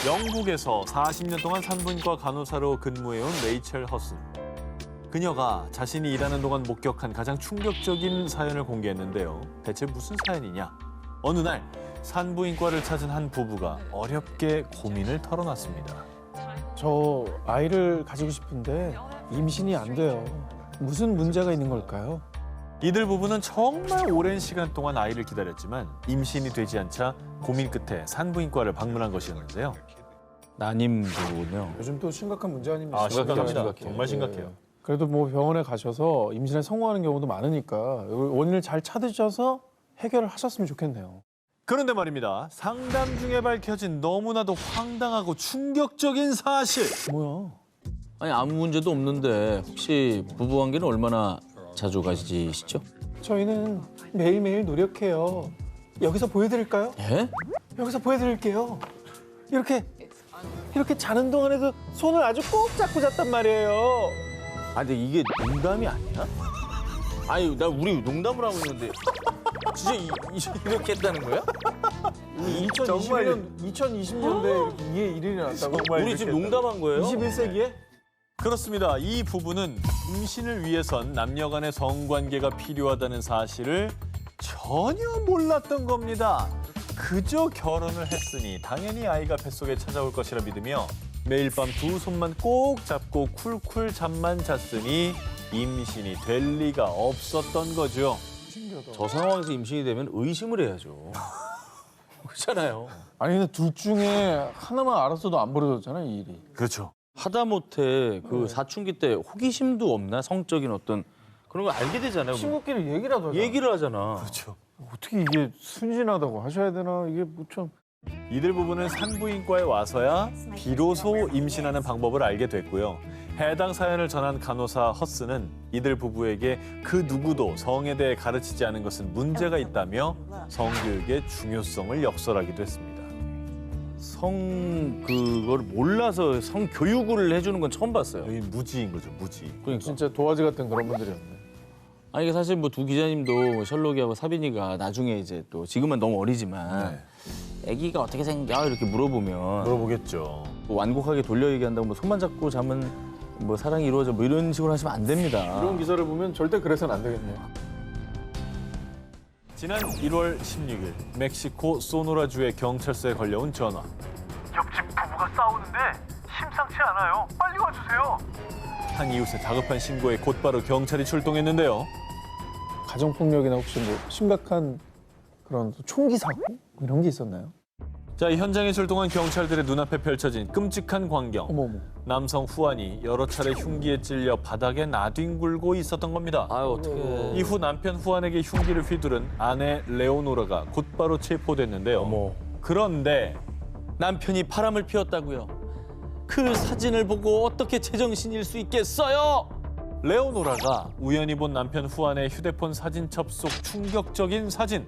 영국에서 40년 동안 산부인과 간호사로 근무해온 레이첼 허슨. 그녀가 자신이 일하는 동안 목격한 가장 충격적인 사연을 공개했는데요. 대체 무슨 사연이냐? 어느 날 산부인과를 찾은 한 부부가 어렵게 고민을 털어놨습니다. 저 아이를 가지고 싶은데 임신이 안 돼요. 무슨 문제가 있는 걸까요? 이들 부부는 정말 오랜 시간 동안 아이를 기다렸지만 임신이 되지 않자 고민 끝에 산부인과를 방문한 것이었는데요. 난임 부부군요. 요즘 또 심각한 문제 아닙니까? 심각합니다. 정말 심각해요. 그래도 뭐 병원에 가셔서 임신에 성공하는 경우도 많으니까 원인을 잘 찾으셔서 해결을 하셨으면 좋겠네요. 그런데 말입니다. 상담 중에 밝혀진 너무나도 황당하고 충격적인 사실. 뭐야? 아니 아무 문제도 없는데 혹시 부부관계는 얼마나 자주 가지시죠? 저희는 매일매일 노력해요. 여기서 보여드릴까요? 예? 여기서 보여드릴게요. 이렇게 자는 동안에도 손을 아주 꼭 잡고 잤단 말이에요. 아 근데 이게 농담이 아니야? 아니 나 우리 농담을 하고 있는데 진짜 이렇게 했다는 거야? 2020년대 이게 일이 났다고? 우리 지금 농담한 거예요? 21세기에? 그렇습니다. 이 부부는 임신을 위해선 남녀 간의 성관계가 필요하다는 사실을 전혀 몰랐던 겁니다. 그저 결혼을 했으니 당연히 아이가 뱃속에 찾아올 것이라 믿으며 매일 밤 두 손만 꼭 잡고 쿨쿨 잠만 잤으니 임신이 될 리가 없었던 거죠. 신기하다. 저 상황에서 임신이 되면 의심을 해야죠. 그렇잖아요. 아니 근데 둘 중에 하나만 알았어도 안 벌어졌잖아요, 이 일이. 그렇죠. 하다못해 그 사춘기 때 호기심도 없나? 성적인 어떤 그런 걸 알게 되잖아요. 친구끼리 얘기라도 하자. 얘기를 하잖아. 그렇죠. 어떻게 이게 순진하다고 하셔야 되나? 이게 뭐 참. 이들 부부는 산부인과에 와서야 비로소 임신하는 방법을 알게 됐고요. 해당 사연을 전한 간호사 허스는 이들 부부에게 그 누구도 성에 대해 가르치지 않은 것은 문제가 있다며 성교육의 중요성을 역설하기도 했습니다. 성 그걸 몰라서 성 교육을 해주는 건 처음 봤어요. 여기 무지인 거죠, 무지. 그러니까. 진짜 도화지 같은 그런 분들이었네. 아니 이게 사실 뭐 두 기자님도 뭐 셜록이하고 사빈이가 나중에 이제 또 지금은 너무 어리지만 아기가 어떻게 생겨 이렇게 물어보면 물어보겠죠. 뭐 완곡하게 돌려 얘기한다고 뭐 손만 잡고 자면 뭐 사랑이 이루어져 뭐 이런 식으로 하시면 안 됩니다. 이런 기사를 보면 절대 그래서는 안 되겠네요. 지난 1월 16일 멕시코 소노라주의 경찰서에 걸려온 전화. 옆집 부부가 싸우는데 심상치 않아요. 빨리 와주세요. 한 이웃의 다급한 신고에 곧바로 경찰이 출동했는데요. 가정폭력이나 혹시 뭐 심각한 그런 총기 사고 이런 게 있었나요? 자, 이 현장에 출동한 경찰들의 눈앞에 펼쳐진 끔찍한 광경. 어머머. 남성 후안이 여러 차례 흉기에 찔려 바닥에 나뒹굴고 있었던 겁니다. 아유 어떻게 이후 남편 후안에게 흉기를 휘두른 아내 레오노라가 곧바로 체포됐는데요. 어머. 그런데 남편이 바람을 피웠다고요. 그 사진을 보고 어떻게 제정신일 수 있겠어요? 레오노라가 우연히 본 남편 후안의 휴대폰 사진첩 속 충격적인 사진.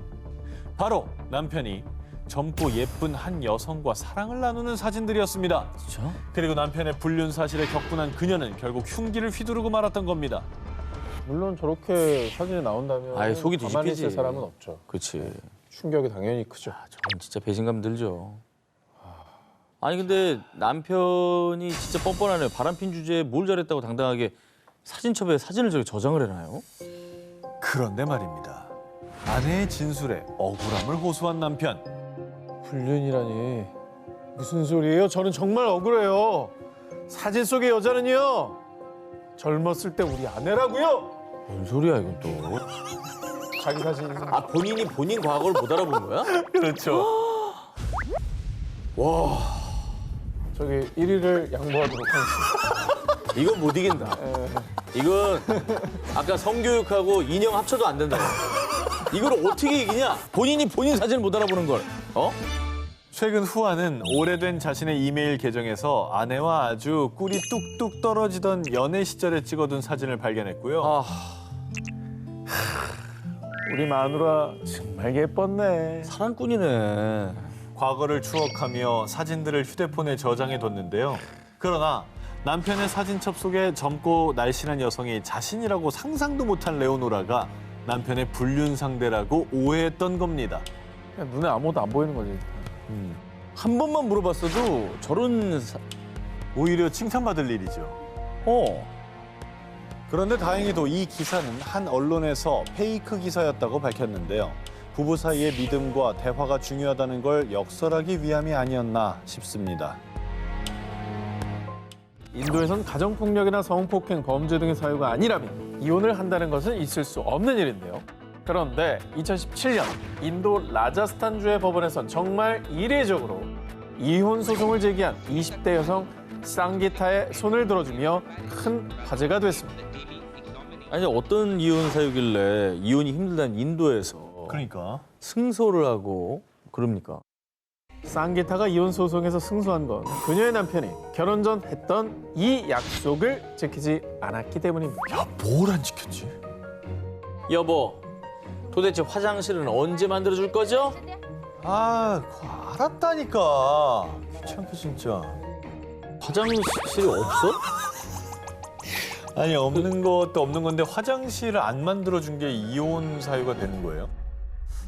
바로 남편이 젊고 예쁜 한 여성과 사랑을 나누는 사진들이었습니다. 그렇죠? 그리고 남편의 불륜 사실에 격분한 그녀는 결국 흉기를 휘두르고 말았던 겁니다. 물론 저렇게 사진이 나온다면 아예 속이 가만히 뒤집히지. 있을 사람은 없죠. 그렇지. 충격이 당연히 크죠. 저건 진짜 배신감 들죠. 아니 근데 남편이 진짜 뻔뻔하네요. 바람핀 주제에 뭘 잘했다고 당당하게 사진첩에 사진을 저기 저장을 해놔요? 그런데 말입니다. 아내의 진술에 억울함을 호소한 남편. 불륜이라니 무슨 소리예요? 저는 정말 억울해요. 사진 속의 여자는요 젊었을 때 우리 아내라고요. 뭔 소리야 이건 또. 자기 사진. 아 본인이 본인 과거를 못 알아본 거야? 그렇죠. 저기 1위를 양보하도록 하겠습니다. 이건 못 이긴다. 이건 아까 성교육하고 인형 합쳐도 안 된다. 이걸 어떻게 이기냐? 본인이 본인 사진을 못 알아보는 걸. 어? 최근 후안은 오래된 자신의 이메일 계정에서 아내와 아주 꿀이 뚝뚝 떨어지던 연애 시절에 찍어둔 사진을 발견했고요. 아, 우리 마누라 정말 예뻤네. 사랑꾼이네. 과거를 추억하며 사진들을 휴대폰에 저장해뒀는데요. 그러나 남편의 사진첩 속에 젊고 날씬한 여성이 자신이라고 상상도 못한 레오노라가 남편의 불륜 상대라고 오해했던 겁니다. 그냥 눈에 아무것도 안 보이는 거지. 한 번만 물어봤어도 저런 오히려 칭찬받을 일이죠. 그런데 다행히도 이 기사는 한 언론에서 페이크 기사였다고 밝혔는데요. 부부 사이의 믿음과 대화가 중요하다는 걸 역설하기 위함이 아니었나 싶습니다. 인도에선 가정폭력이나 성폭행, 범죄 등의 사유가 아니라면 이혼을 한다는 것은 있을 수 없는 일인데요. 그런데 2017년 인도 라자스탄주의 법원에선 정말 이례적으로 이혼 소송을 제기한 20대 여성 쌍기타의 손을 들어주며 큰 화제가 됐습니다. 아니 어떤 이혼 사유길래 이혼이 힘들다는 인도에서 그러니까. 승소를 하고 그럽니까? 쌍기타가 이혼 소송에서 승소한 건 그녀의 남편이 결혼 전 했던 이 약속을 지키지 않았기 때문입니다. 야, 뭘 안 지켰지? 여보, 도대체 화장실은 언제 만들어줄 거죠? 아, 그거 알았다니까. 귀찮게 진짜. 화장실이 없어? 아니, 없는 것도 없는 건데 화장실을 안 만들어준 게 이혼 사유가 되는 거예요?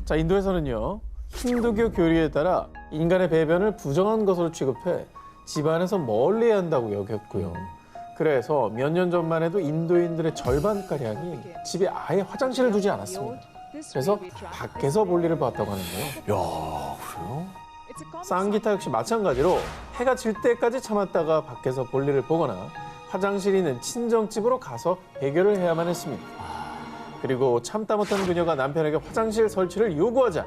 자, 인도에서는요. 힌두교 교리에 따라 인간의 배변을 부정한 것으로 취급해 집안에서 멀리해야 한다고 여겼고요. 그래서 몇 년 전만 해도 인도인들의 절반가량이 집에 아예 화장실을 두지 않았습니다. 그래서 밖에서 볼일을 봤다고 하는데요. 야, 그래요? 쌍기타 역시 마찬가지로 해가 질 때까지 참았다가 밖에서 볼일을 보거나 화장실이 있는 친정집으로 가서 해결을 해야만 했습니다. 그리고 참다 못한 그녀가 남편에게 화장실 설치를 요구하자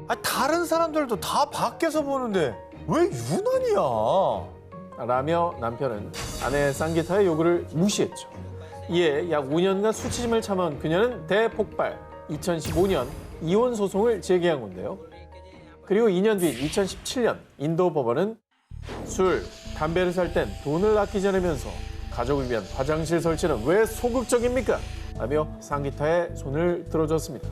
아, 다른 사람들도 다 밖에서 보는데 왜 유난이야? 라며 남편은 아내 쌍기타의 요구를 무시했죠. 이에 약 5년간 수치심을 참아온 그녀는 대폭발 2015년 이혼 소송을 제기한 건데요. 그리고 2년 뒤 2017년 인도 법원은 술, 담배를 살 땐 돈을 아끼지 않으면서 가족을 위한 화장실 설치는 왜 소극적입니까? 라며 쌍기타의 손을 들어줬습니다.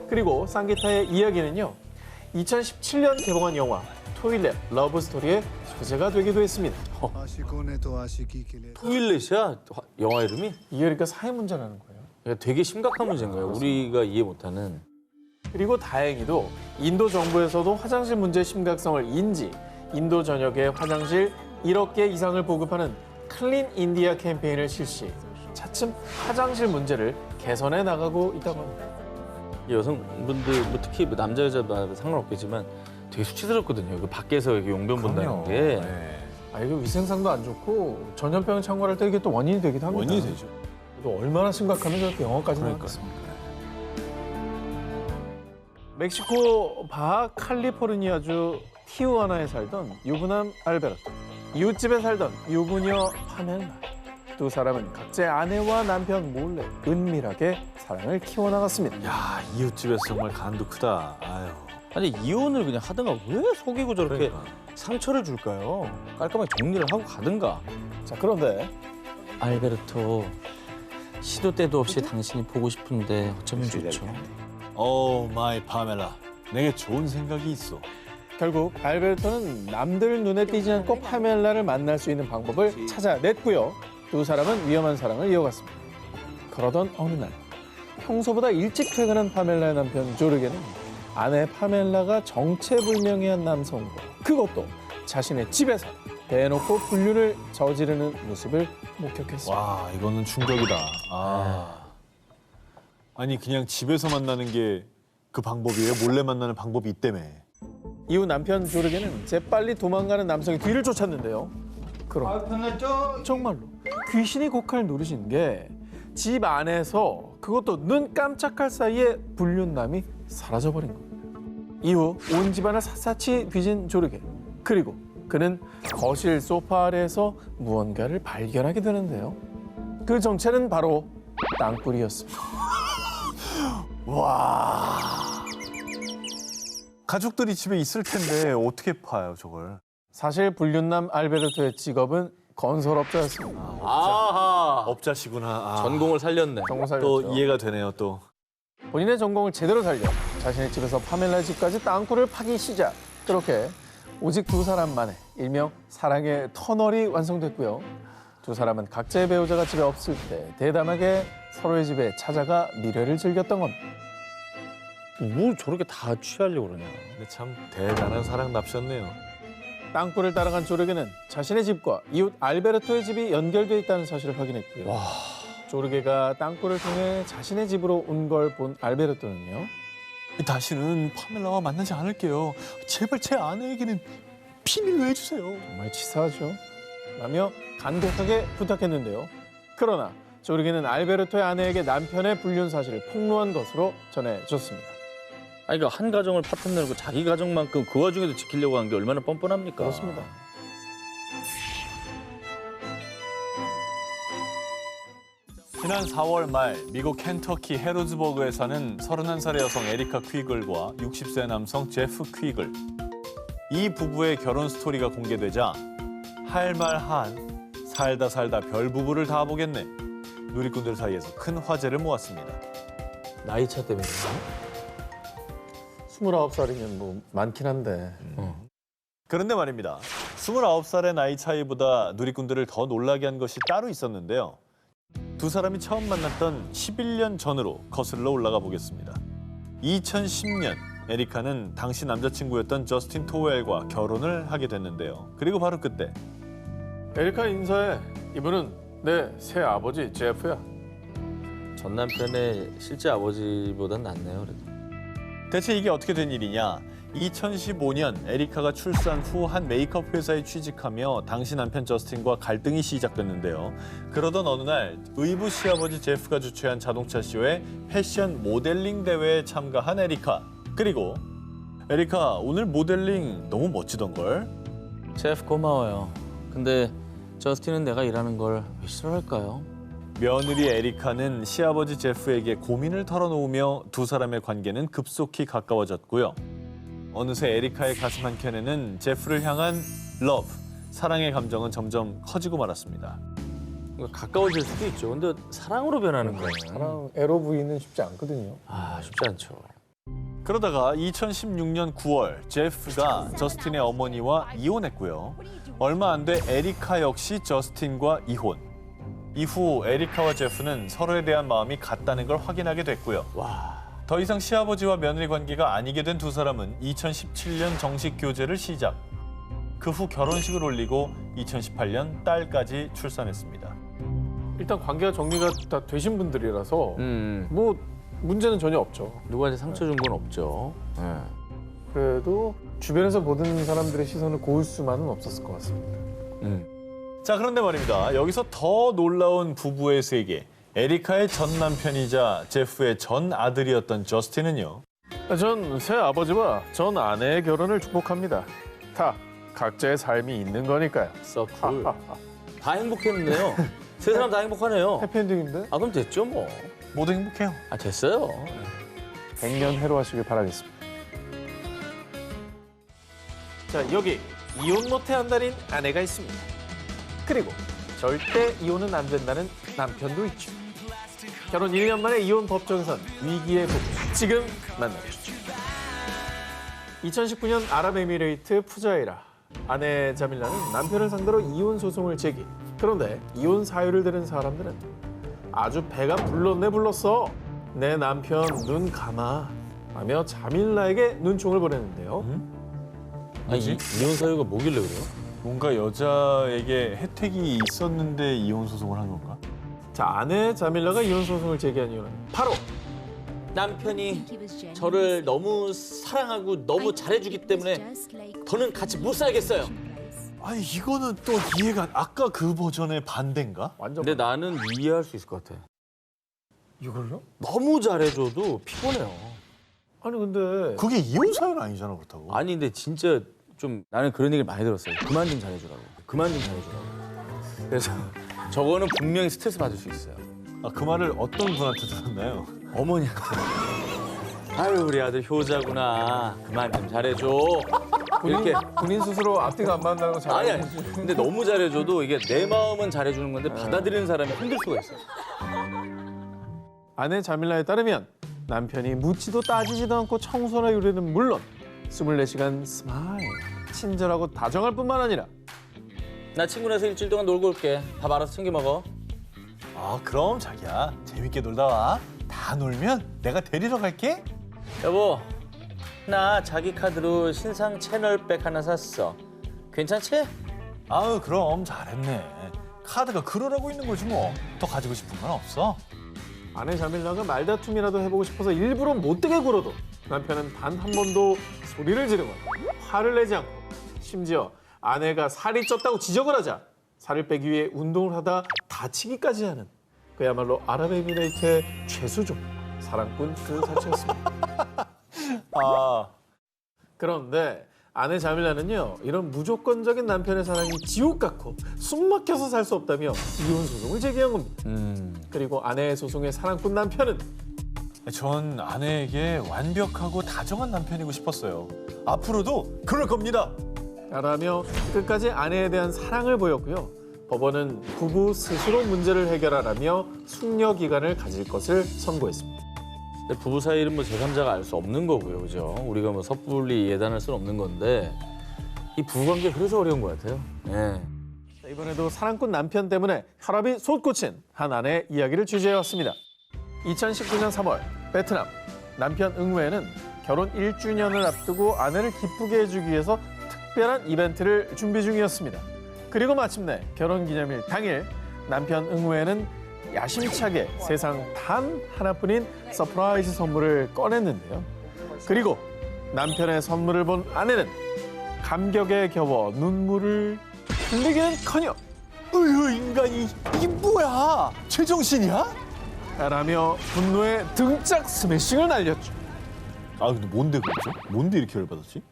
그리고 쌍기타의 이야기는요. 2017년 개봉한 영화 토일렛 러브 스토리의 소재가 되기도 했습니다. आशिकों ने तो आशिकी के लिए 토일렛이야? 영화 이름이? 이게 그러니까 사회 문제라는 거예요. 그러니까 되게 심각한 문제인 거예요. 우리가 이해 못하는. 그리고 다행히도 인도 정부에서도 화장실 문제의 심각성을 인지 인도 전역에 화장실 1억 개 이상을 보급하는 클린 인디아 캠페인을 실시 차츰 화장실 문제를 개선해 나가고 있다고 합니다. 이 여성분들 뭐 특히 뭐 남자 여자마다 상관없겠지만 되게 수치스럽거든요. 그 밖에서 이렇게 용변 본다는 게. 네. 아, 이거 위생상도 안 좋고 전염병 창궐할 때 이게 또 원인이 되기도 합니다. 원인이 되죠. 또 얼마나 심각하면 저렇게 영화까지 그러니까. 나왔겠습니까? 멕시코 바 칼리포르니아주 티우아나에 살던 유부남 알베르토, 이웃집에 살던 유부녀 파멜라. 두 사람은 각자의 아내와 남편 몰래 은밀하게 사랑을 키워나갔습니다. 야, 이웃집에서 정말 간도 크다. 아유. 아니 이혼을 그냥 하든가 왜 속이고 저렇게 그러니까. 상처를 줄까요? 깔끔하게 정리를 하고 가든가. 자, 그런데 알베르토, 시도 때도 없이 당신이 보고 싶은데 어쩌면 좋죠. 오 마이 파멜라. 내게 좋은 생각이 있어. 결국 알베르토는 남들 눈에 띄지 않고 파멜라를 만날 수 있는 방법을 찾아냈고요. 두 사람은 위험한 사랑을 이어갔습니다. 그러던 어느 날 평소보다 일찍 퇴근한 파멜라의 남편 조르게는 아내 파멜라가 정체불명의한 남성과 그것도 자신의 집에서 대놓고 불륜을 저지르는 모습을 목격했습니다. 와, 이거는 충격이다. 아니, 그냥 집에서 만나는 게 그 방법이에요? 몰래 만나는 방법이 있다며. 이후 남편 조르게는 재빨리 도망가는 남성의 뒤를 쫓았는데요. 그럼 정말로 귀신이 고칼 누르신 게 집 안에서 그것도 눈 깜짝할 사이에 불륜남이 사라져버린 겁니다. 이후 온 집안을 샅샅이 뒤진 조르게. 그리고 그는 거실 소파 아래에서 무언가를 발견하게 되는데요. 그 정체는 바로 땅굴이었습니다. 와. 가족들이 집에 있을 텐데 어떻게 파요, 저걸? 사실 불륜남 알베르토의 직업은 건설업자였습니다. 아하. 업자시구나. 아. 전공을 살렸네. 전공 살렸죠. 또 이해가 되네요, 또. 본인의 전공을 제대로 살려 자신의 집에서 파멜라 집까지 땅굴을 파기 시작. 그렇게 오직 두 사람만의 일명 사랑의 터널이 완성됐고요. 두 사람은 각자의 배우자가 집에 없을 때 대담하게 서로의 집에 찾아가 미래를 즐겼던 겁니다. 뭐 저렇게 다 취하려고 그러냐. 근데 참 대단한 사랑 납셨네요. 땅굴을 따라간 조르게는 자신의 집과 이웃 알베르토의 집이 연결돼 있다는 사실을 확인했고요. 조르게가 땅굴을 통해 자신의 집으로 온 걸 본 알베르토는요. 다시는 파멜라와 만나지 않을게요. 제발 제 아내에게는 비밀로 해주세요. 정말 치사하죠. 라며 간곡하게 부탁했는데요. 그러나 조르게는 알베르토의 아내에게 남편의 불륜 사실을 폭로한 것으로 전해졌습니다. 아니 그러니까 한 가정을 파탄내고 자기 가정만큼 그 와중에도 지키려고 한 게 얼마나 뻔뻔합니까? 그렇습니다. 지난 4월 말 미국 켄터키 헤로즈버그에 사는 31살의 여성 에리카 퀴글과 60세 남성 제프 퀴글. 이 부부의 결혼 스토리가 공개되자 할 말 한 살다 별 부부를 다 보겠네. 누리꾼들 사이에서 큰 화제를 모았습니다. 나이 차 때문에. 29살이면 뭐 많긴 한데. 그런데 말입니다. 29살의 나이 차이보다 누리꾼들을 더 놀라게 한 것이 따로 있었는데요. 두 사람이 처음 만났던 11년 전으로 거슬러 올라가 보겠습니다. 2010년 에리카는 당시 남자친구였던 저스틴 토웰과 결혼을 하게 됐는데요. 그리고 바로 그때 에리카 인사해. 이분은 내 새 아버지 제프야. 전 남편의 실제 아버지보단 낫네요, 그래도. 대체 이게 어떻게 된 일이냐? 2015년 에리카가 출산 후 한 메이크업 회사에 취직하며 당시 남편 저스틴과 갈등이 시작됐는데요. 그러던 어느 날 의부 시아버지 제프가 주최한 자동차 쇼에 패션 모델링 대회에 참가한 에리카. 그리고 에리카 오늘 모델링 너무 멋지던걸? 제프 고마워요. 근데 저스틴은 내가 일하는 걸 왜 싫어할까요? 며느리 에리카는 시아버지 제프에게 고민을 털어놓으며 두 사람의 관계는 급속히 가까워졌고요. 어느새 에리카의 가슴 한켠에는 제프를 향한 러브, 사랑의 감정은 점점 커지고 말았습니다. 가까워질 수도 있죠. 근데 사랑으로 변하는 거예요. 사랑 에로 부인은 쉽지 않거든요. 아, 쉽지 않죠. 그러다가 2016년 9월 제프가 저스틴의 어머니와 이혼했고요. 얼마 안 돼 에리카 역시 저스틴과 이혼. 이후 에리카와 제프는 서로에 대한 마음이 같다는 걸 확인하게 됐고요. 더 이상 시아버지와 며느리 관계가 아니게 된 두 사람은 2017년 정식 교제를 시작. 그 후 결혼식을 올리고 2018년 딸까지 출산했습니다. 일단 관계가 정리가 다 되신 분들이라서 뭐 문제는 전혀 없죠. 누구한테 상처 준 건 없죠. 네. 그래도 주변에서 보는 사람들의 시선을 고울 수만은 없었을 것 같습니다. 자, 그런데 말입니다. 여기서 더 놀라운 부부의 세계. 에리카의 전 남편이자 제프의 전 아들이었던 저스틴은요. 전 새 아버지와 전 아내의 결혼을 축복합니다. 다 각자의 삶이 있는 거니까요. 서쿨. 다 행복했는데요. 세 사람 다 행복하네요. 해피엔딩인데? 아, 그럼 됐죠, 뭐. 모두 행복해요. 아, 됐어요. 100년 해로하시길 바라겠습니다. 자, 여기 이혼 못해 한달인 아내가 있습니다. 그리고 절대 이혼은 안 된다는 남편도 있죠. 결혼 1년 만에 이혼 법정선 위기의 부부. 지금 만나보시죠. 2019년 아랍에미레이트 푸자이라. 아내 자밀라는 남편을 상대로 이혼 소송을 제기. 그런데 이혼 사유를 들은 사람들은 아주 배가 불렀어. 내 남편 눈 감아. 하며 자밀라에게 눈총을 보냈는데요. 아니, 이혼 사유가 뭐길래 그래요? 뭔가 여자에게 혜택이 있었는데 이혼 소송을 한 건가? 자, 아내 자밀라가 이혼 소송을 제기한 이유는 바로 남편이 저를 너무 사랑하고 너무 잘해주기 때문에 더는 같이 못 살겠어요. 아니 이거는 또 이해가 아까 그 버전의 반대인가? 완전 근데 나는 이해할 수 있을 것 같아. 이걸요? 너무 잘해줘도 피곤해요. 아니 근데 그게 이혼 사유는 아니잖아 그렇다고. 아니 근데 진짜 좀 나는 그런 얘기를 많이 들었어요. 그만 좀 잘해주라고. 그만 좀 잘해주라고. 그래서 저거는 분명히 스트레스 받을 수 있어요. 아, 그 말을 어떤 분한테 들었나요? 어머니한테. 아유 우리 아들 효자구나. 그만 좀 잘해줘. 이렇게. 본인 스스로 앞뒤가 안 맞는다는 거 잘 아니 알고 아니. 근데 너무 잘해줘도 이게 내 마음은 잘해주는 건데 받아들이는 사람이 힘들 수가 있어요. 아내 자밀라에 따르면 남편이 묻지도 따지지도 않고 청소나 요리는 물론 24시간 스마일, 친절하고 다정할 뿐만 아니라 나 친구네서 일주일 동안 놀고 올게. 밥 알아서 챙겨 먹어. 아 그럼 자기야 재밌게 놀다 와. 다 놀면 내가 데리러 갈게. 여보, 나 자기 카드로 신상 채널백 하나 샀어. 괜찮지? 아유, 그럼 잘했네. 카드가 그러라고 있는 거지 뭐. 더 가지고 싶은 건 없어? 아내 자밀라가 말다툼이라도 해보고 싶어서 일부러 못되게 굴어도 남편은 단 한 번도 소리를 지르거나 화를 내지 않고, 심지어 아내가 살이 쪘다고 지적을 하자 살을 빼기 위해 운동을 하다 다치기까지 하는, 그야말로 아랍에미레이트의 최수종 사랑꾼 그 자체였습니다. 아, 그런데 아내 자밀라는요, 이런 무조건적인 남편의 사랑이 지옥 같고 숨 막혀서 살 수 없다며 이혼 소송을 제기한 겁니다. 그리고 아내의 소송에 사랑꾼 남편은 전 아내에게 완벽하고 다정한 남편이고 싶었어요. 앞으로도 그럴 겁니다. 라며 끝까지 아내에 대한 사랑을 보였고요. 법원은 부부 스스로 문제를 해결하라며 숙려 기간을 가질 것을 선고했습니다. 근데 부부 사이는 뭐 제3자가 알 수 없는 거고요, 그죠? 우리가 뭐 섣불리 예단할 수는 없는 건데 이 부부관계 그래서 어려운 것 같아요. 예. 이번에도 사랑꾼 남편 때문에 혈압이 솟구친 한 아내의 이야기를 취재해왔습니다. 2019년 3월 베트남, 남편 응웨는 결혼 1주년을 앞두고 아내를 기쁘게 해주기 위해서 특별한 이벤트를 준비 중이었습니다. 그리고 마침내 결혼기념일 당일 남편 응웨는 야심차게 세상 단 하나뿐인 서프라이즈 선물을 꺼냈는데요. 그리고 남편의 선물을 본 아내는 감격에 겨워 눈물을 흘리기는커녕 으유, 인간이 이게 뭐야? 제정신이야? 라며 분노에 등짝 스매싱을 날렸죠. 아, 근데 뭔데 그랬죠? 뭔데 이렇게 열받았지?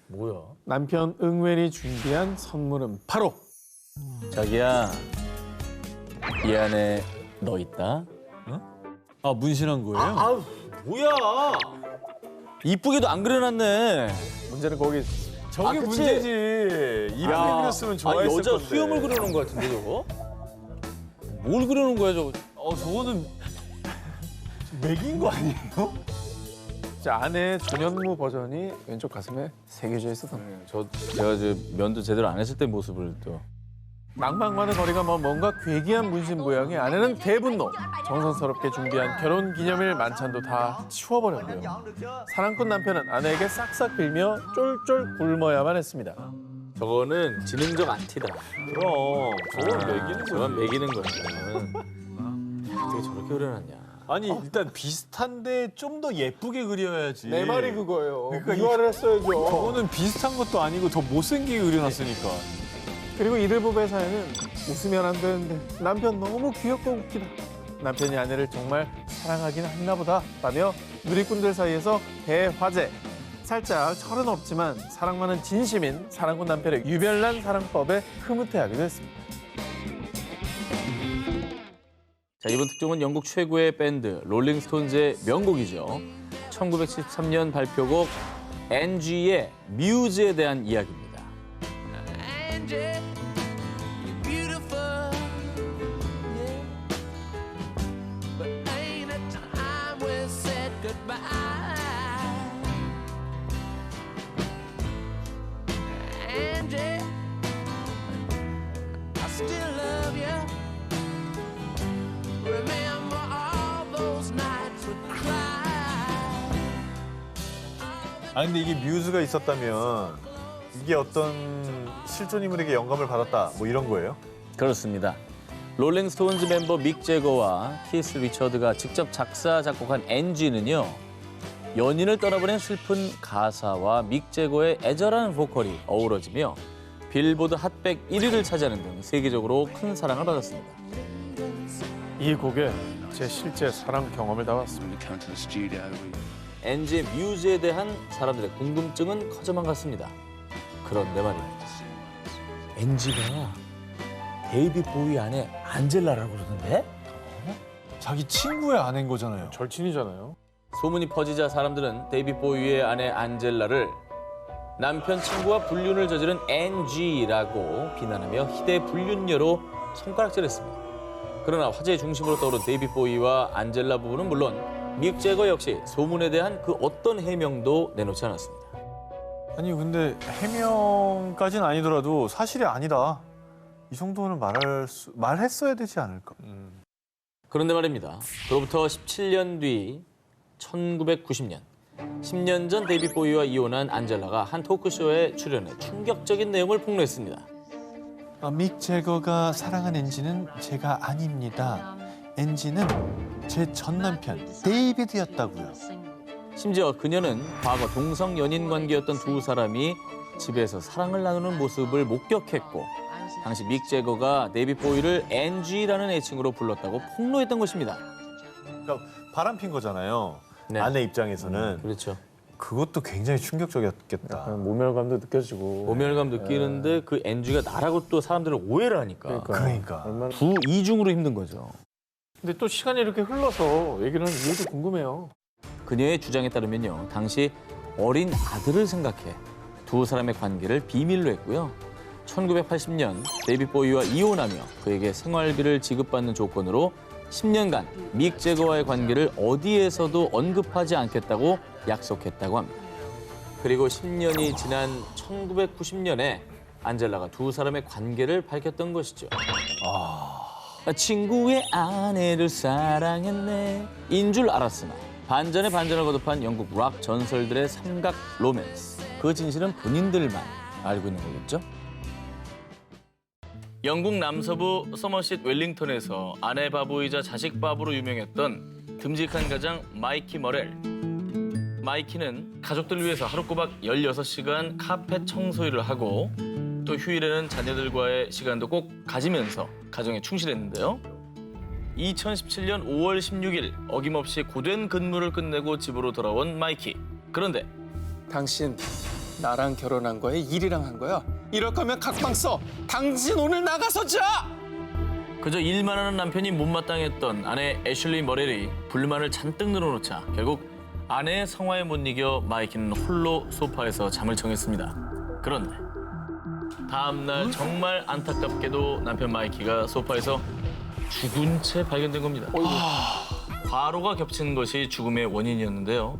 뭐야? 남편 응웬이 준비한 선물은 바로 자기야, 이 안에 너 있다? 아, 문신한 거예요? 아우, 뭐야? 이쁘게도 안 그려놨네. 문제는 거기 저게 아, 그치? 문제지. 이쁘게 그렸으면 좋아했을 여자 건데. 수염을 그려놓은 것 같은데 저거? 뭘 그려놓은 거야 저거? 저거는 맥인 거 아니에요? 자, 아내의 전현무 버전이 왼쪽 가슴에 새겨져 있었던 제가 저 면도 제대로 안 했을 때 모습을 또. 망망만의 거리가 뭔가 괴기한 문신 모양에 아내는 대분노. 정성스럽게 준비한 결혼기념일 만찬도 다 치워버렸고요. 사랑꾼 남편은 아내에게 싹싹 빌며 쫄쫄 굶어야만 했습니다. 저거는 지능적 안티다. 그럼 저건 맥이는 거지. 저건 매기는 거야. 저거는. 어떻게 저렇게 그려놨냐? 아니, 일단 비슷한데 좀 더 예쁘게 그려야지. 내 말이 그거예요. 그러니까 이화를 했어야죠. 저거는 비슷한 것도 아니고 더 못생기게 그려놨으니까. 그리고 이들 부부의 사연은 웃으면 안 되는데 남편 너무 귀엽고 웃기다. 남편이 아내를 정말 사랑하긴 했나 보다 라며 누리꾼들 사이에서 대화제. 살짝 철은 없지만 사랑만은 진심인 사랑꾼 남편의 유별난 사랑법에 흐뭇해하기도 했습니다. 자, 이번 특종은 영국 최고의 밴드 롤링스톤즈의 명곡이죠. 1973년 발표곡 NG의 뮤즈에 대한 이야기입니다. Angie, you're beautiful, yeah. But ain't it time we said goodbye? Angie, I still love you. Remember all those nights we cried. 아, 근데 이게 뮤즈가 있었다면 이게 어떤 실존 인물에게 영감을 받았다 뭐 이런 거예요? 그렇습니다. 롤링스톤즈 멤버 믹 제거와 키스 리처드가 직접 작사, 작곡한 NG는요. 연인을 떠나보낸 슬픈 가사와 믹 제거의 애절한 보컬이 어우러지며 빌보드 핫백 1위를 차지하는 등 세계적으로 큰 사랑을 받았습니다. 이 곡에 제 실제 사랑 경험을 담았습니다. NG의 뮤즈에 대한 사람들의 궁금증은 커져만 갔습니다. 그런데 말입니다. NG가 데이비 보이 아내 안젤라라고 그러던데? 자기 친구의 아내인 거잖아요. 절친이잖아요. 소문이 퍼지자 사람들은 데이비 보이의 아내 안젤라를 남편 친구와 불륜을 저지른 NG라고 비난하며 희대 불륜녀로 손가락질했습니다. 그러나 화제의 중심으로 떠오른 데이비 보이와 안젤라 부부는 물론 믹 제거 역시 소문에 대한 그 어떤 해명도 내놓지 않았습니다. 아니, 근데 해명까지는 아니더라도 사실이 아니다. 이 정도는 말했어야 되지 않을까? 그런데 말입니다. 그로부터 17년 뒤 1990년 10년 전 데이빗 보이와 이혼한 안젤라가 한 토크쇼에 출연해 충격적인 내용을 폭로했습니다. 믹 제거가 사랑한 엔지는 제가 아닙니다. 엔지는 제 전 남편 데이비드였다고요. 심지어 그녀는 과거 동성 연인 관계였던 두 사람이 집에서 사랑을 나누는 모습을 목격했고 당시 믹 제거가 데이빗 보이를 NG라는 애칭으로 불렀다고 폭로했던 것입니다. 그러니까 바람핀 거잖아요. 네. 아내 입장에서는. 그렇죠. 그것도 굉장히 충격적이었겠다. 약간 모멸감도 느껴지고. 모멸감 느끼는데 그 NG가 나라고 또 사람들은 오해를 하니까 그러니까. 얼마나... 두 이중으로 힘든 거죠. 근데 또 시간이 이렇게 흘러서 얘기를 하는 이유도 궁금해요. 그녀의 주장에 따르면요. 당시 어린 아들을 생각해 두 사람의 관계를 비밀로 했고요. 1980년 데이빗 보이와 이혼하며 그에게 생활비를 지급받는 조건으로 10년간 믹 제거와의 관계를 어디에서도 언급하지 않겠다고 약속했다고 합니다. 그리고 10년이 지난 1990년에 안젤라가 두 사람의 관계를 밝혔던 것이죠. 친구의 아내를 사랑했네 인 줄 알았으나 반전에 반전을 거듭한 영국 락 전설들의 삼각 로맨스. 그 진실은 본인들만 알고 있는 거겠죠? 영국 남서부 서머싯 웰링턴에서 아내 바보이자 자식 바보로 유명했던 듬직한 가장 마이키 머렐. 마이키는 가족들을 위해서 하루 꼬박 16시간 카펫 청소일을 하고 또 휴일에는 자녀들과의 시간도 꼭 가지면서 가정에 충실했는데요. 2017년 5월 16일 어김없이 고된 근무를 끝내고 집으로 돌아온 마이키. 그런데 당신 나랑 결혼한 거야? 일이랑 한 거야? 이럴 거면 각방 써. 당신 오늘 나가서 자. 그저 일만 하는 남편이 못마땅했던 아내 애슐리 머렐이 불만을 잔뜩 늘어놓자 결국 아내의 성화에 못 이겨 마이키는 홀로 소파에서 잠을 청했습니다. 그런데 다음 날 정말 안타깝게도 남편 마이키가 소파에서 죽은 채 발견된 겁니다. 과로가 겹친 것이 죽음의 원인이었는데요.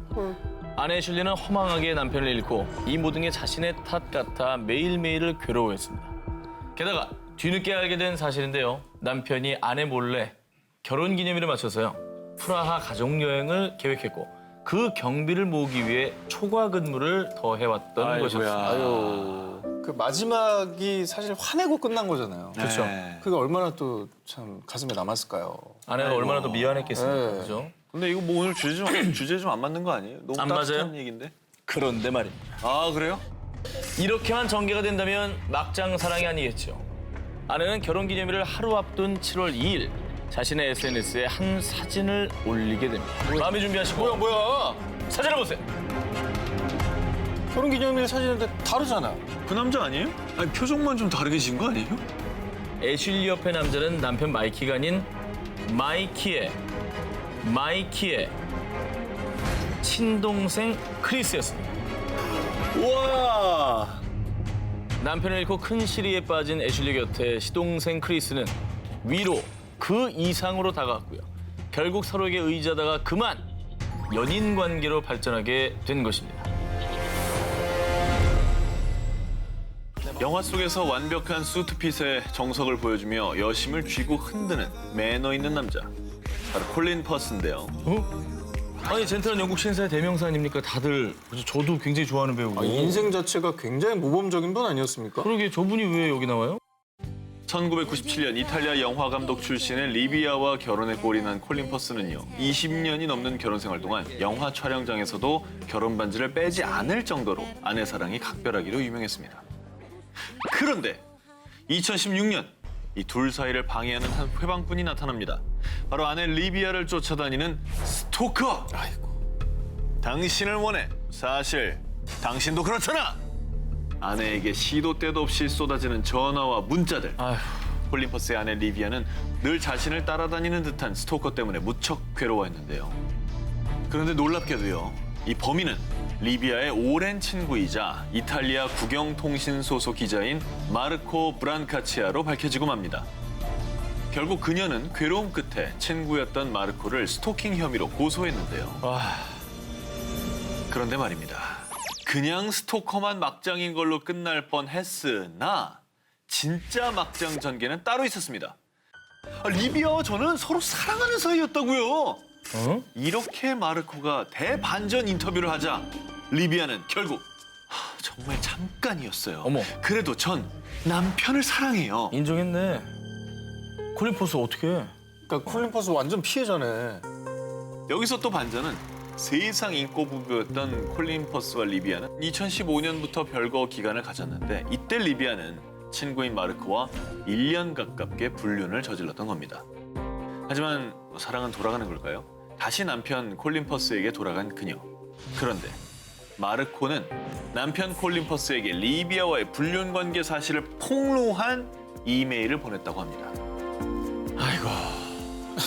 아내 슐리는 허망하게 남편을 잃고 이 모든 게 자신의 탓 같아 매일매일을 괴로워했습니다. 게다가 뒤늦게 알게 된 사실인데요. 남편이 아내 몰래 결혼기념일을 맞춰서요. 프라하 가족여행을 계획했고 그 경비를 모으기 위해 초과 근무를 더 해왔던 것이었습니다. 아유, 그 마지막이 사실 화내고 끝난 거잖아요. 그렇죠. 그게 얼마나 또 참 가슴에 남았을까요? 아내가 얼마나 더 미안했겠습니까. 네. 그죠? 근데 이거 뭐 오늘 주제 좀 안 맞는 거 아니에요? 너무 안 따뜻한 맞아요? 얘기인데. 그런데 말입니다. 아 그래요? 이렇게만 전개가 된다면 막장 사랑이 아니겠죠. 아내는 결혼기념일을 하루 앞둔 7월 2일 자신의 SNS에 한 사진을 올리게 됩니다. 마음의 준비하시고 뭐야? 사진을 보세요. 결혼기념일 사진인데 다르잖아. 그 남자 아니에요? 아니 표정만 좀 다르게 지은 거 아니에요? 애슐리 옆의 남자는 남편 마이키가 아닌 마이키의 친동생 크리스였습니다. 우와. 남편을 잃고 큰 시리에 빠진 애슐리 곁에 시동생 크리스는 위로 그 이상으로 다가왔고요. 결국 서로에게 의지하다가 그만 연인 관계로 발전하게 된 것입니다. 영화 속에서 완벽한 수트핏의 정석을 보여주며 여심을 쥐고 흔드는 매너 있는 남자. 바로 콜린 퍼스인데요. 아니 젠틀한 영국 신사의 대명사 아닙니까? 다들 저도 굉장히 좋아하는 배우고. 인생 자체가 굉장히 모범적인 분 아니었습니까? 그러게 저분이 왜 여기 나와요? 1997년 이탈리아 영화 감독 출신의 리비아와 결혼에 골인한 콜린 퍼스는요. 20년이 넘는 결혼 생활 동안 영화 촬영장에서도 결혼 반지를 빼지 않을 정도로 아내 사랑이 각별하기로 유명했습니다. 그런데 2016년 이 둘 사이를 방해하는 한 회방꾼이 나타납니다. 바로 아내 리비아를 쫓아다니는 스토커. 아이고. 당신을 원해. 사실 당신도 그렇잖아. 아내에게 시도 때도 없이 쏟아지는 전화와 문자들. 아휴. 콜린 퍼스의 아내 리비아는 늘 자신을 따라다니는 듯한 스토커 때문에 무척 괴로워했는데요. 그런데 놀랍게도요. 이 범인은 리비아의 오랜 친구이자 이탈리아 국영통신 소속 기자인 마르코 브란카치아로 밝혀지고 맙니다. 결국 그녀는 괴로움 끝에 친구였던 마르코를 스토킹 혐의로 고소했는데요. 그런데 말입니다. 그냥 스토커만 막장인 걸로 끝날 뻔했으나 진짜 막장 전개는 따로 있었습니다. 리비아와 저는 서로 사랑하는 사이였다고요. 이렇게 마르코가 대반전 인터뷰를 하자 리비아는 결국 정말 잠깐이었어요. 어머. 그래도 전 남편을 사랑해요. 인정했네. 콜린 퍼스 어떻게 해? 그러니까 콜린 퍼스 완전 피해자네. 여기서 또 반전은 세상 인고 부부였던 콜린 퍼스와 리비아는 2015년부터 별거 기간을 가졌는데 이때 리비아는 친구인 마르코와 1년 가깝게 불륜을 저질렀던 겁니다. 하지만 사랑은 돌아가는 걸까요? 다시 남편 콜린 퍼스에게 돌아간 그녀. 그런데 마르코는 남편 콜린 퍼스에게 리비아와의 불륜 관계 사실을 폭로한 이메일을 보냈다고 합니다. 아이고,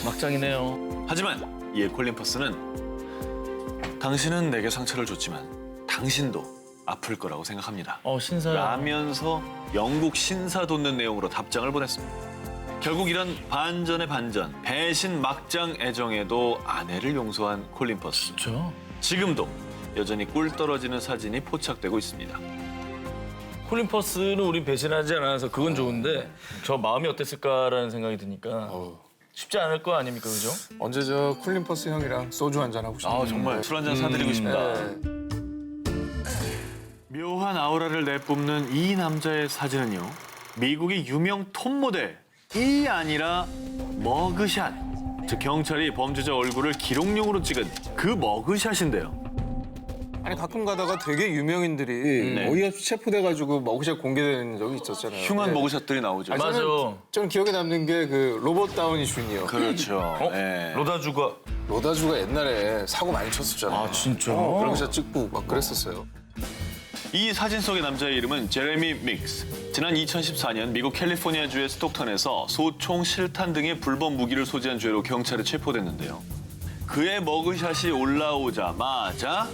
막장이네요. 하지만 이에 콜린 퍼스는 당신은 내게 상처를 줬지만 당신도 아플 거라고 생각합니다. 신사. 라면서 영국 신사 돋는 내용으로 답장을 보냈습니다. 결국 이런 반전의 반전, 배신 막장 애정에도 아내를 용서한 콜린 퍼스. 그렇죠. 지금도 여전히 꿀 떨어지는 사진이 포착되고 있습니다. 콜린 퍼스는 우리 배신하지 않아서 그건 좋은데 저 마음이 어땠을까라는 생각이 드니까 쉽지 않을 거 아닙니까, 그죠? 언제 저 콜린 퍼스 형이랑 소주 한잔 하고 싶네요. 정말 술 한잔 사드리고 싶다. 묘한 아우라를 내뿜는 이 남자의 사진은요. 미국의 유명 톱 모델이 아니라 머그샷. 즉 경찰이 범죄자 얼굴을 기록용으로 찍은 그 머그샷인데요. 아니 가끔 가다가 되게 유명인들이 어이없이 체포돼가지고 머그샷 공개되는 적이 있었잖아요. 흉한 머그샷들이 나오죠. 맞아. 좀 기억에 남는 게 그 로버트 다우니 주니어. 그렇죠. 네. 로다주가. 로다주가 옛날에 사고 많이 쳤었잖아요. 아, 진짜? 머그샷 찍고 막 그랬었어요. 이 사진 속의 남자의 이름은 제레미 믹스. 지난 2014년 미국 캘리포니아주의 스톡턴에서 소총, 실탄 등의 불법 무기를 소지한 죄로 경찰에 체포됐는데요. 그의 머그샷이 올라오자마자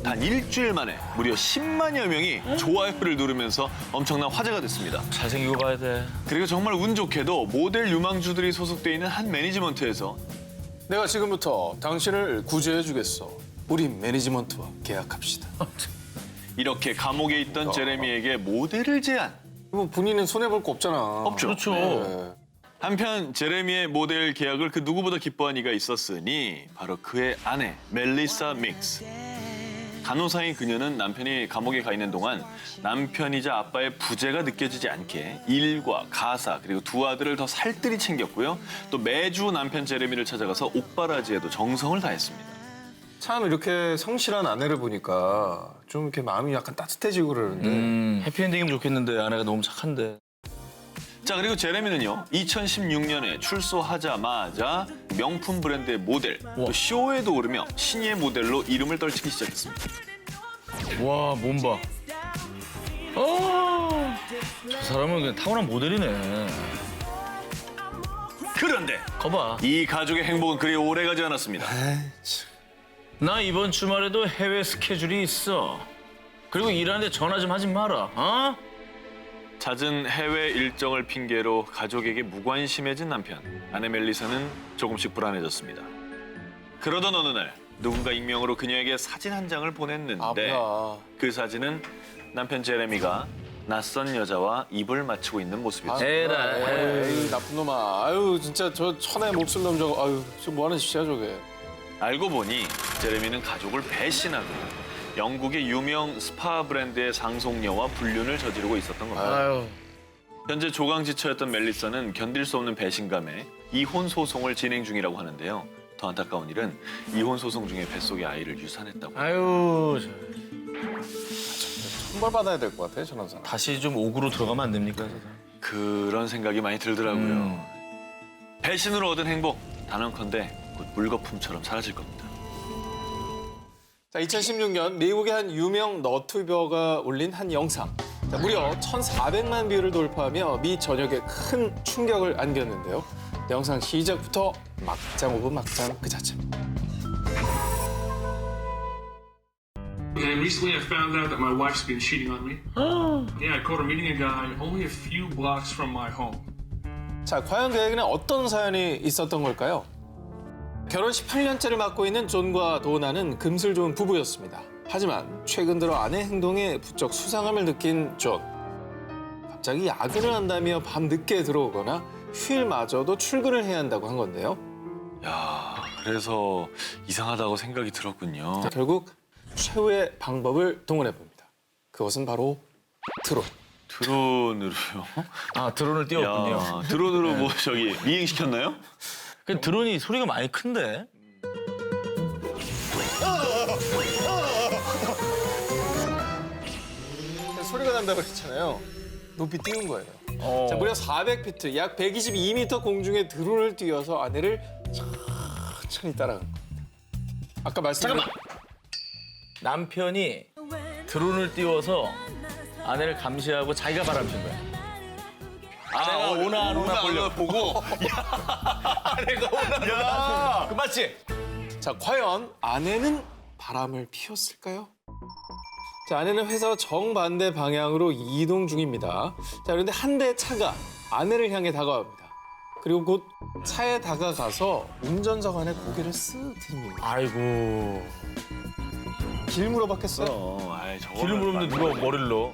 단 일주일 만에 무려 10만여 명이 좋아요를 누르면서 엄청난 화제가 됐습니다. 잘생기고 봐야 돼. 그리고 정말 운 좋게도 모델 유망주들이 소속돼 있는 한 매니지먼트에서 내가 지금부터 당신을 구제해주겠어. 우리 매니지먼트와 계약합시다. 이렇게 감옥에 있던 제레미에게 모델을 제안. 뭐 본인은 손해볼 거 없잖아. 없죠. 그렇죠. 네. 한편 제레미의 모델 계약을 그 누구보다 기뻐한 이가 있었으니 바로 그의 아내 멜리사 믹스. 간호사인 그녀는 남편이 감옥에 가 있는 동안 남편이자 아빠의 부재가 느껴지지 않게 일과 가사 그리고 두 아들을 더 살뜰히 챙겼고요. 또 매주 남편 제레미를 찾아가서 옥바라지에도 정성을 다했습니다. 참 이렇게 성실한 아내를 보니까 좀 이렇게 마음이 약간 따뜻해지고 그러는데 해피엔딩이면 좋겠는데 아내가 너무 착한데. 자, 그리고 제레미는요. 2016년에 출소하자마자 명품 브랜드의 모델, 또 쇼에도 오르며 신예 모델로 이름을 떨치기 시작했습니다. 와, 몸 봐. 저 사람은 그냥 타고난 모델이네. 그런데 거봐. 이 가족의 행복은 그리 오래가지 않았습니다. 나 이번 주말에도 해외 스케줄이 있어. 그리고 일하는데 전화 좀 하지 마라. 어? 잦은 해외 일정을 핑계로 가족에게 무관심해진 남편. 아내 멜리사는 조금씩 불안해졌습니다. 그러던 어느 날 누군가 익명으로 그녀에게 사진 한 장을 보냈는데 뭐야. 그 사진은 남편 제레미가 낯선 여자와 입을 맞추고 있는 모습이었습니다. 에라. 에이 나쁜 놈아. 아유 진짜 저 천하의 몹쓸 놈 저거. 아유 지금 뭐 하는 짓이야 저게. 알고 보니 제레미는 가족을 배신하고 영국의 유명 스파 브랜드의 상속녀와 불륜을 저지르고 있었던 겁니다. 아유. 현재 조강지처였던 멜리사는 견딜 수 없는 배신감에 이혼 소송을 진행 중이라고 하는데요. 더 안타까운 일은 이혼 소송 중에 뱃속의 아이를 유산했다고. 아유. 처벌받아야 될 것 같아 저런 사람. 다시 좀 옥으로 들어가면 안 됩니까? 그런 생각이 많이 들더라고요. 배신으로 얻은 행복, 단언컨대 곧 물거품처럼 사라질 겁니다. 자, 2016년 미국의 한 유명 너튜버가 올린 한 영상. 자, 무려 1,400만 뷰를 돌파하며 미 전역에 큰 충격을 안겼는데요. 영상 시작부터 막장 오브 막장 그 자체. And recently I found out that my wife's been cheating on me. Yeah, I caught her meeting a guy only a few blocks from my home. 자, 과연 그에게는 어떤 사연이 있었던 걸까요? 결혼 18년째를 맡고 있는 존과 도나는 금슬 좋은 부부였습니다. 하지만 최근 들어 아내 행동에 부쩍 수상함을 느낀 존. 갑자기 야근을 한다며 밤 늦게 들어오거나 휴일마저도 출근을 해야 한다고 한 건데요. 야, 그래서 이상하다고 생각이 들었군요. 자, 결국 최후의 방법을 동원해 봅니다. 그것은 바로 드론. 드론으로요? 아, 드론을 띄웠군요. 야, 드론으로 뭐 저기 미행시켰나요? 그 드론이 소리가 많이 큰데? 소리가 난다고 했잖아요. 높이 띄운 거예요. 자, 무려 400피트, 약 122m 공중에 드론을 띄워서 아내를 천천히 따라간 겁니다. 아까 말씀드린 잠깐만! 남편이 드론을 띄워서 아내를 감시하고 자기가 바람핀 거야. 아내가 오나 안 오나 보고. 아내가 오나 안 오나. 그 맞지? 자, 과연 아내는 바람을 피웠을까요? 자, 아내는 회사와 정반대 방향으로 이동 중입니다. 자, 그런데 한 대의 차가 아내를 향해 다가옵니다. 그리고 곧 차에 다가가서 운전석 안에 고개를 쓱 들입니다. 아이고. 길 물어봤겠어요? 길을 물으면 누가 머리를 넣어?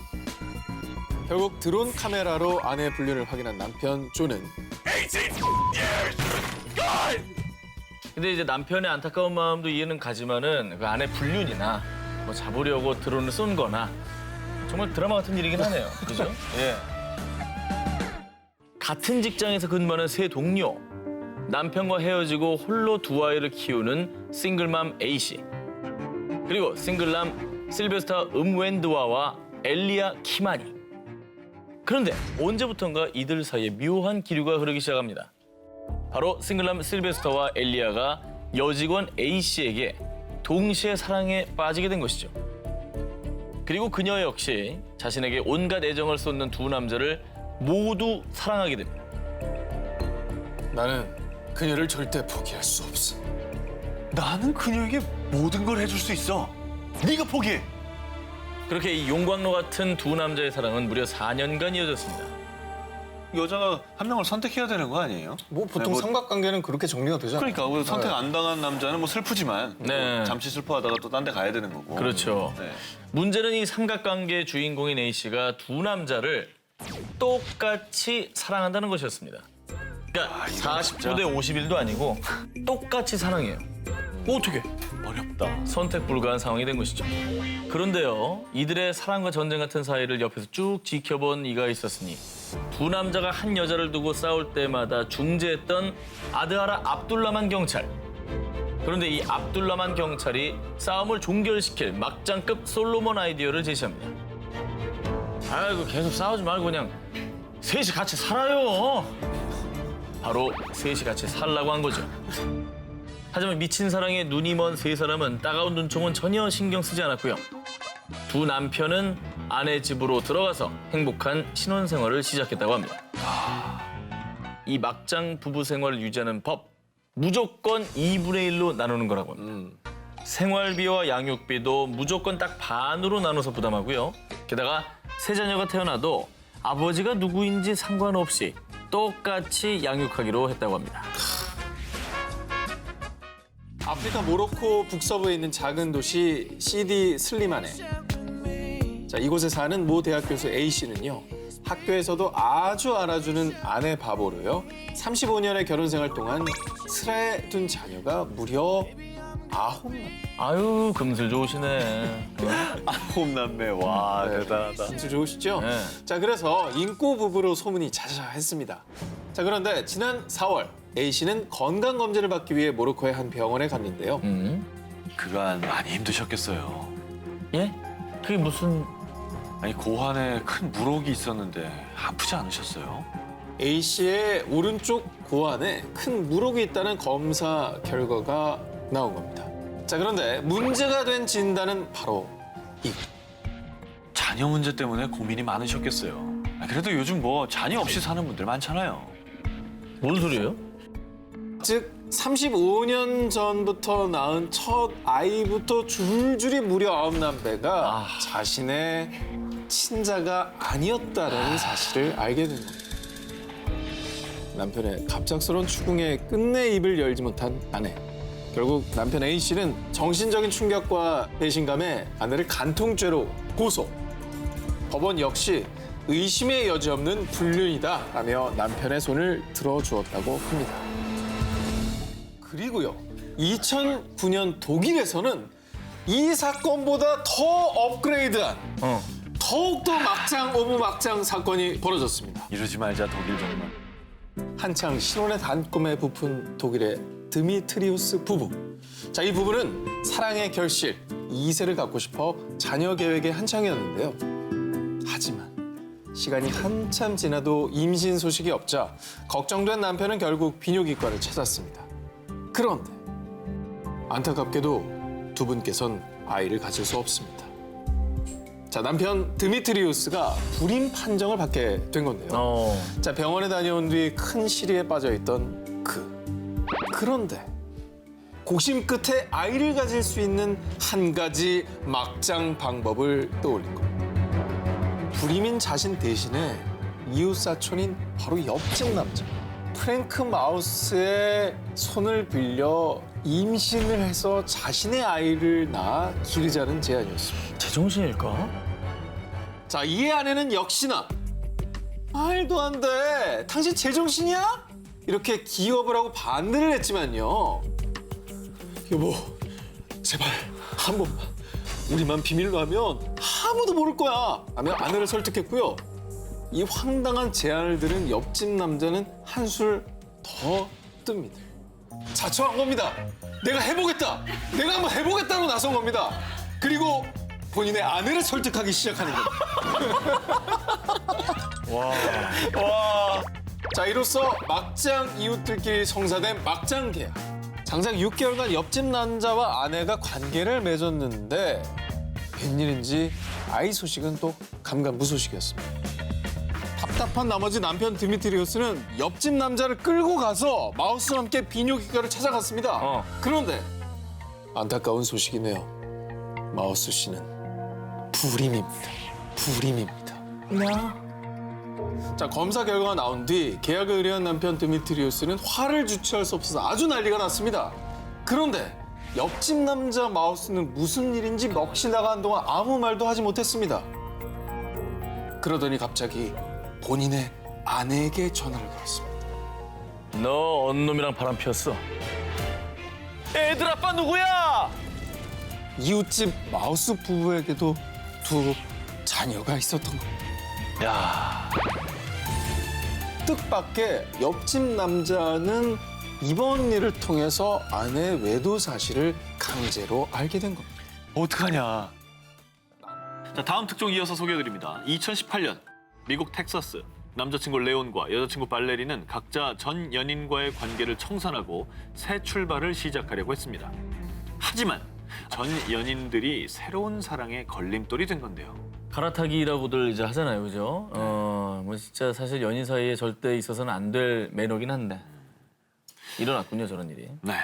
결국 드론 카메라로 아내의 불륜을 확인한 남편 조는 근데 이제 남편의 안타까운 마음도 이해는 가지만은 그 아내 불륜이나 뭐 잡으려고 드론을 쏜 거나 정말 드라마 같은 일이긴 하네요. 그죠? 예. 같은 직장에서 근무하는 세 동료. 남편과 헤어지고 홀로 두 아이를 키우는 싱글맘 A씨. 그리고 싱글남 실베스타 음웬드와와 엘리아 키마니. 그런데 언제부턴가 이들 사이에 묘한 기류가 흐르기 시작합니다. 바로 싱글남 실베스터와 엘리아가 여직원 A씨에게 동시에 사랑에 빠지게 된 것이죠. 그리고 그녀 역시 자신에게 온갖 애정을 쏟는 두 남자를 모두 사랑하게 됩니다. 나는 그녀를 절대 포기할 수 없어. 나는 그녀에게 모든 걸 해줄 수 있어. 네가 포기해. 그렇게 이 용광로 같은 두 남자의 사랑은 무려 4년간 이어졌습니다. 여자가 한 명을 선택해야 되는 거 아니에요? 뭐 보통 네, 삼각관계는 그렇게 정리가 되잖아요. 그러니까 뭐 선택 안 당한 남자는 뭐 슬프지만 네. 뭐 잠시 슬퍼하다가 또 딴 데 가야 되는 거고. 그렇죠. 네. 문제는 이 삼각관계의 주인공인 A씨가 두 남자를 똑같이 사랑한다는 것이었습니다. 그러니까 40도 대 51도 아니고 똑같이 사랑해요. 어떻게? 어렵다. 선택 불가한 상황이 된 것이죠. 그런데요, 이들의 사랑과 전쟁 같은 사이를 옆에서 쭉 지켜본 이가 있었으니 두 남자가 한 여자를 두고 싸울 때마다 중재했던 아드하라 압둘라만 경찰. 그런데 이 압둘라만 경찰이 싸움을 종결시킬 막장급 솔로몬 아이디어를 제시합니다. 아이고 계속 싸우지 말고 그냥 셋이 같이 살아요. 바로 셋이 같이 살라고 한 거죠. 하지만 미친 사랑에 눈이 먼 세 사람은 따가운 눈총은 전혀 신경 쓰지 않았고요. 두 남편은 아내 집으로 들어가서 행복한 신혼생활을 시작했다고 합니다. 이 막장 부부 생활을 유지하는 법, 무조건 2분의 1로 나누는 거라고 합니다. 생활비와 양육비도 무조건 딱 반으로 나눠서 부담하고요. 게다가 세 자녀가 태어나도 아버지가 누구인지 상관없이 똑같이 양육하기로 했다고 합니다. 아프리카 모로코 북서부에 있는 작은 도시 시디 슬리만에 자, 이곳에 사는 모 대학 교수 A씨는요. 학교에서도 아주 알아주는 아내 바보로요. 35년의 결혼 생활 동안 슬하에 둔 자녀가 무려 9명. 아유, 금슬 좋으시네. 홈남매 와 네. 대단하다. 진짜 좋으시죠? 네. 자, 그래서 인꼬 부부로 소문이 자자했습니다. 자, 그런데 지난 4월 A씨는 건강검진을 받기 위해 모로코의 한 병원에 갔는데요. 그간 많이 힘드셨겠어요. 예? 그게 무슨... 아니 고환에 큰 물혹이 있었는데 아프지 않으셨어요? A씨의 오른쪽 고환에 큰 물혹이 있다는 검사 결과가 나온 겁니다. 자, 그런데 문제가 된 진단은 바로 이거. 자녀 문제 때문에 고민이 많으셨겠어요. 그래도 요즘 뭐 자녀 없이 사는 분들 많잖아요. 뭔 소리예요? 즉 35년 전부터 낳은 첫 아이부터 줄줄이 무려 9남매가 자신의 친자가 아니었다는 사실을 알게 된 겁니다. 남편의 갑작스러운 추궁에 끝내 입을 열지 못한 아내. 결국 남편 A씨는 정신적인 충격과 배신감에 아내를 간통죄로 고소. 법원 역시 의심의 여지 없는 불륜이다라며 남편의 손을 들어주었다고 합니다. 그리고요, 2009년 독일에서는 이 사건보다 더 업그레이드한 더욱더 막장 오브 막장 사건이 벌어졌습니다. 이러지 말자 독일 정말. 한창 신혼의 단꿈에 부푼 독일의 드미트리우스 부부. 자, 이 부부는 사랑의 결실 2세를 갖고 싶어 자녀 계획에 한창이었는데요. 하지만 시간이 한참 지나도 임신 소식이 없자 걱정된 남편은 결국 비뇨기과를 찾았습니다. 그런데 안타깝게도 두 분께선 아이를 가질 수 없습니다. 자, 남편 드미트리우스가 불임 판정을 받게 된 건데요. 자, 병원에 다녀온 뒤 큰 시리에 빠져 있던 그런데 고심 끝에 아이를 가질 수 있는 한 가지 막장 방법을 떠올린 겁니다. 불임인 자신 대신에 이웃 사촌인 바로 옆집 남자 프랭크 마우스의 손을 빌려 임신을 해서 자신의 아이를 낳아 기르자는 제안이었습니다. 제정신일까? 자, 이에 아내는 역시나 말도 안 돼. 당신 제정신이야? 이렇게 기업을 하고 반대를 했지만요. 여보, 제발 한 번만. 우리만 비밀로 하면 아무도 모를 거야. 하며 아내를 설득했고요. 이 황당한 제안을 들은 옆집 남자는 한술 더 뜹니다. 자초한 겁니다. 내가 해보겠다. 내가 한번 해보겠다고 나선 겁니다. 그리고 본인의 아내를 설득하기 시작하는 겁니다. 자, 이로써 막장 이웃들끼리 성사된 막장 계약. 장장 6개월간 옆집 남자와 아내가 관계를 맺었는데 웬일인지 아이 소식은 또 감감무소식이었습니다. 답답한 나머지 남편 드미트리우스는 옆집 남자를 끌고 가서 마우스와 함께 비뇨기과를 찾아갔습니다. 그런데 안타까운 소식이네요. 마우스 씨는 불임입니다. 자, 검사 결과가 나온 뒤 계약을 의뢰한 남편 드미트리우스는 화를 주체할 수 없어서 아주 난리가 났습니다. 그런데 옆집 남자 마우스는 무슨 일인지 넋이 나간 동안 아무 말도 하지 못했습니다. 그러더니 갑자기 본인의 아내에게 전화를 걸었습니다. 너 언놈이랑 바람 피웠어. 애들 아빠 누구야? 이웃집 마우스 부부에게도 두 자녀가 있었던 겁니다. 야, 뜻밖의 옆집 남자는 이번 일을 통해서 아내 외도 사실을 강제로 알게 된 겁니다. 어떡하냐. 자, 다음 특종 이어서 소개해드립니다. 2018년 미국 텍사스 남자친구 레온과 여자친구 발레리는 각자 전 연인과의 관계를 청산하고 새 출발을 시작하려고 했습니다. 하지만 전 연인들이 새로운 사랑에 걸림돌이 된 건데요. 갈아타기라고들 이제 하잖아요, 그죠? 뭐 진짜 사실 연인 사이에 절대 있어서는 안 될 매너긴 한데 일어났군요, 저런 일이. 네.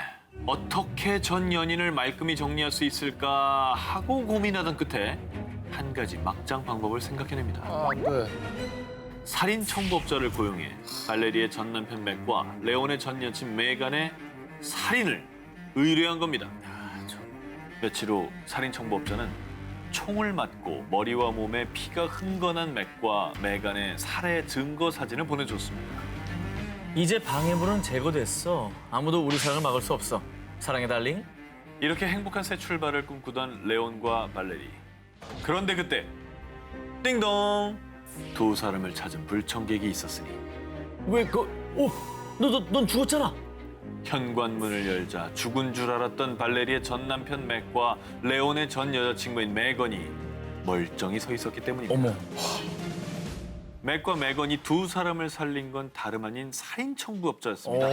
어떻게 전 연인을 말끔히 정리할 수 있을까 하고 고민하던 끝에 한 가지 막장 방법을 생각해냅니다. 네. 살인 청부업자를 고용해 발레리의 전 남편 맥과 레온의 전 여친 메간의 살인을 의뢰한 겁니다. 며칠 후 살인 청부업자는 총을 맞고 머리와 몸에 피가 흥건한 맥과 메간의 살해 증거 사진을 보내줬습니다. 이제 방해물은 제거됐어. 아무도 우리 사랑을 막을 수 없어. 사랑해, 달링. 이렇게 행복한 새 출발을 꿈꾸던 레온과 발레리. 그런데 그때 띵동! 두 사람을 찾은 불청객이 있었으니 왜 넌 죽었잖아. 현관문을 열자 죽은 줄 알았던 발레리의 전 남편 맥과 레온의 전 여자친구인 메건이 멀쩡히 서 있었기 때문입니다. 어머. 맥과 메건이 두 사람을 살린 건 다름 아닌 살인 청부업자였습니다.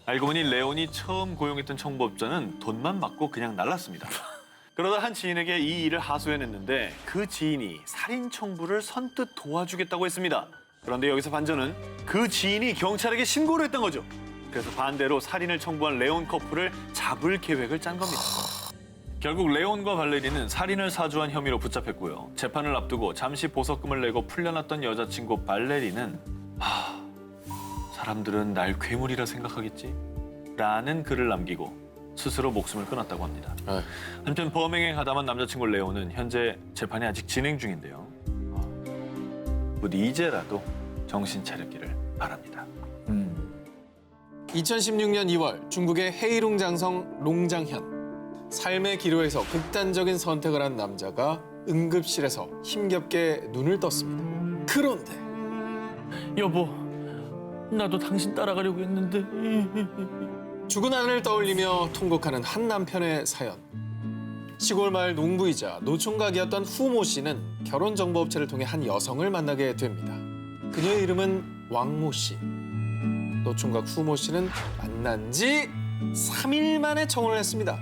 알고 보니 레온이 처음 고용했던 청부업자는 돈만 받고 그냥 날랐습니다. 그러다 한 지인에게 이 일을 하소연했는데 그 지인이 살인 청부를 선뜻 도와주겠다고 했습니다. 그런데 여기서 반전은 그 지인이 경찰에게 신고를 했던 거죠. 그래서 반대로 살인을 청부한 레온 커플을 잡을 계획을 짠 겁니다. 결국 레온과 발레리는 살인을 사주한 혐의로 붙잡혔고요. 재판을 앞두고 잠시 보석금을 내고 풀려났던 여자친구 발레리는 사람들은 날 괴물이라 생각하겠지? 라는 글을 남기고 스스로 목숨을 끊었다고 합니다. 한편 범행에 가담한 남자친구 레온은 현재 재판이 아직 진행 중인데요. 부디 이제라도 정신 차렸기를 바랍니다. 2016년 2월 중국의 헤이룽 장성 롱장현. 삶의 기로에서 극단적인 선택을 한 남자가 응급실에서 힘겹게 눈을 떴습니다. 그런데 여보, 나도 당신 따라가려고 했는데. 죽은 아내를 떠올리며 통곡하는 한 남편의 사연. 시골 마을 농부이자 노총각이었던 후모 씨는 결혼정보업체를 통해 한 여성을 만나게 됩니다. 그녀의 이름은 왕모 씨. 노총각 후모 씨는 만난 지 3일 만에 청혼을 했습니다.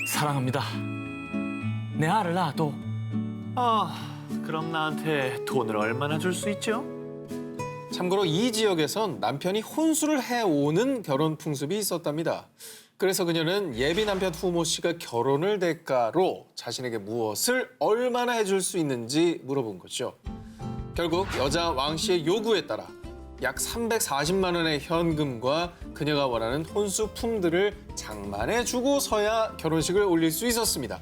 사랑합니다. 내 알을 낳아도. 그럼 나한테 돈을 얼마나 줄 수 있죠? 참고로 이 지역에선 남편이 혼수를 해오는 결혼 풍습이 있었답니다. 그래서 그녀는 예비 남편 후모 씨가 결혼을 대가로 자신에게 무엇을 얼마나 해줄 수 있는지 물어본 거죠. 결국 여자 왕 씨의 요구에 따라 약 340만 원의 현금과 그녀가 원하는 혼수품들을 장만해 주고서야 결혼식을 올릴 수 있었습니다.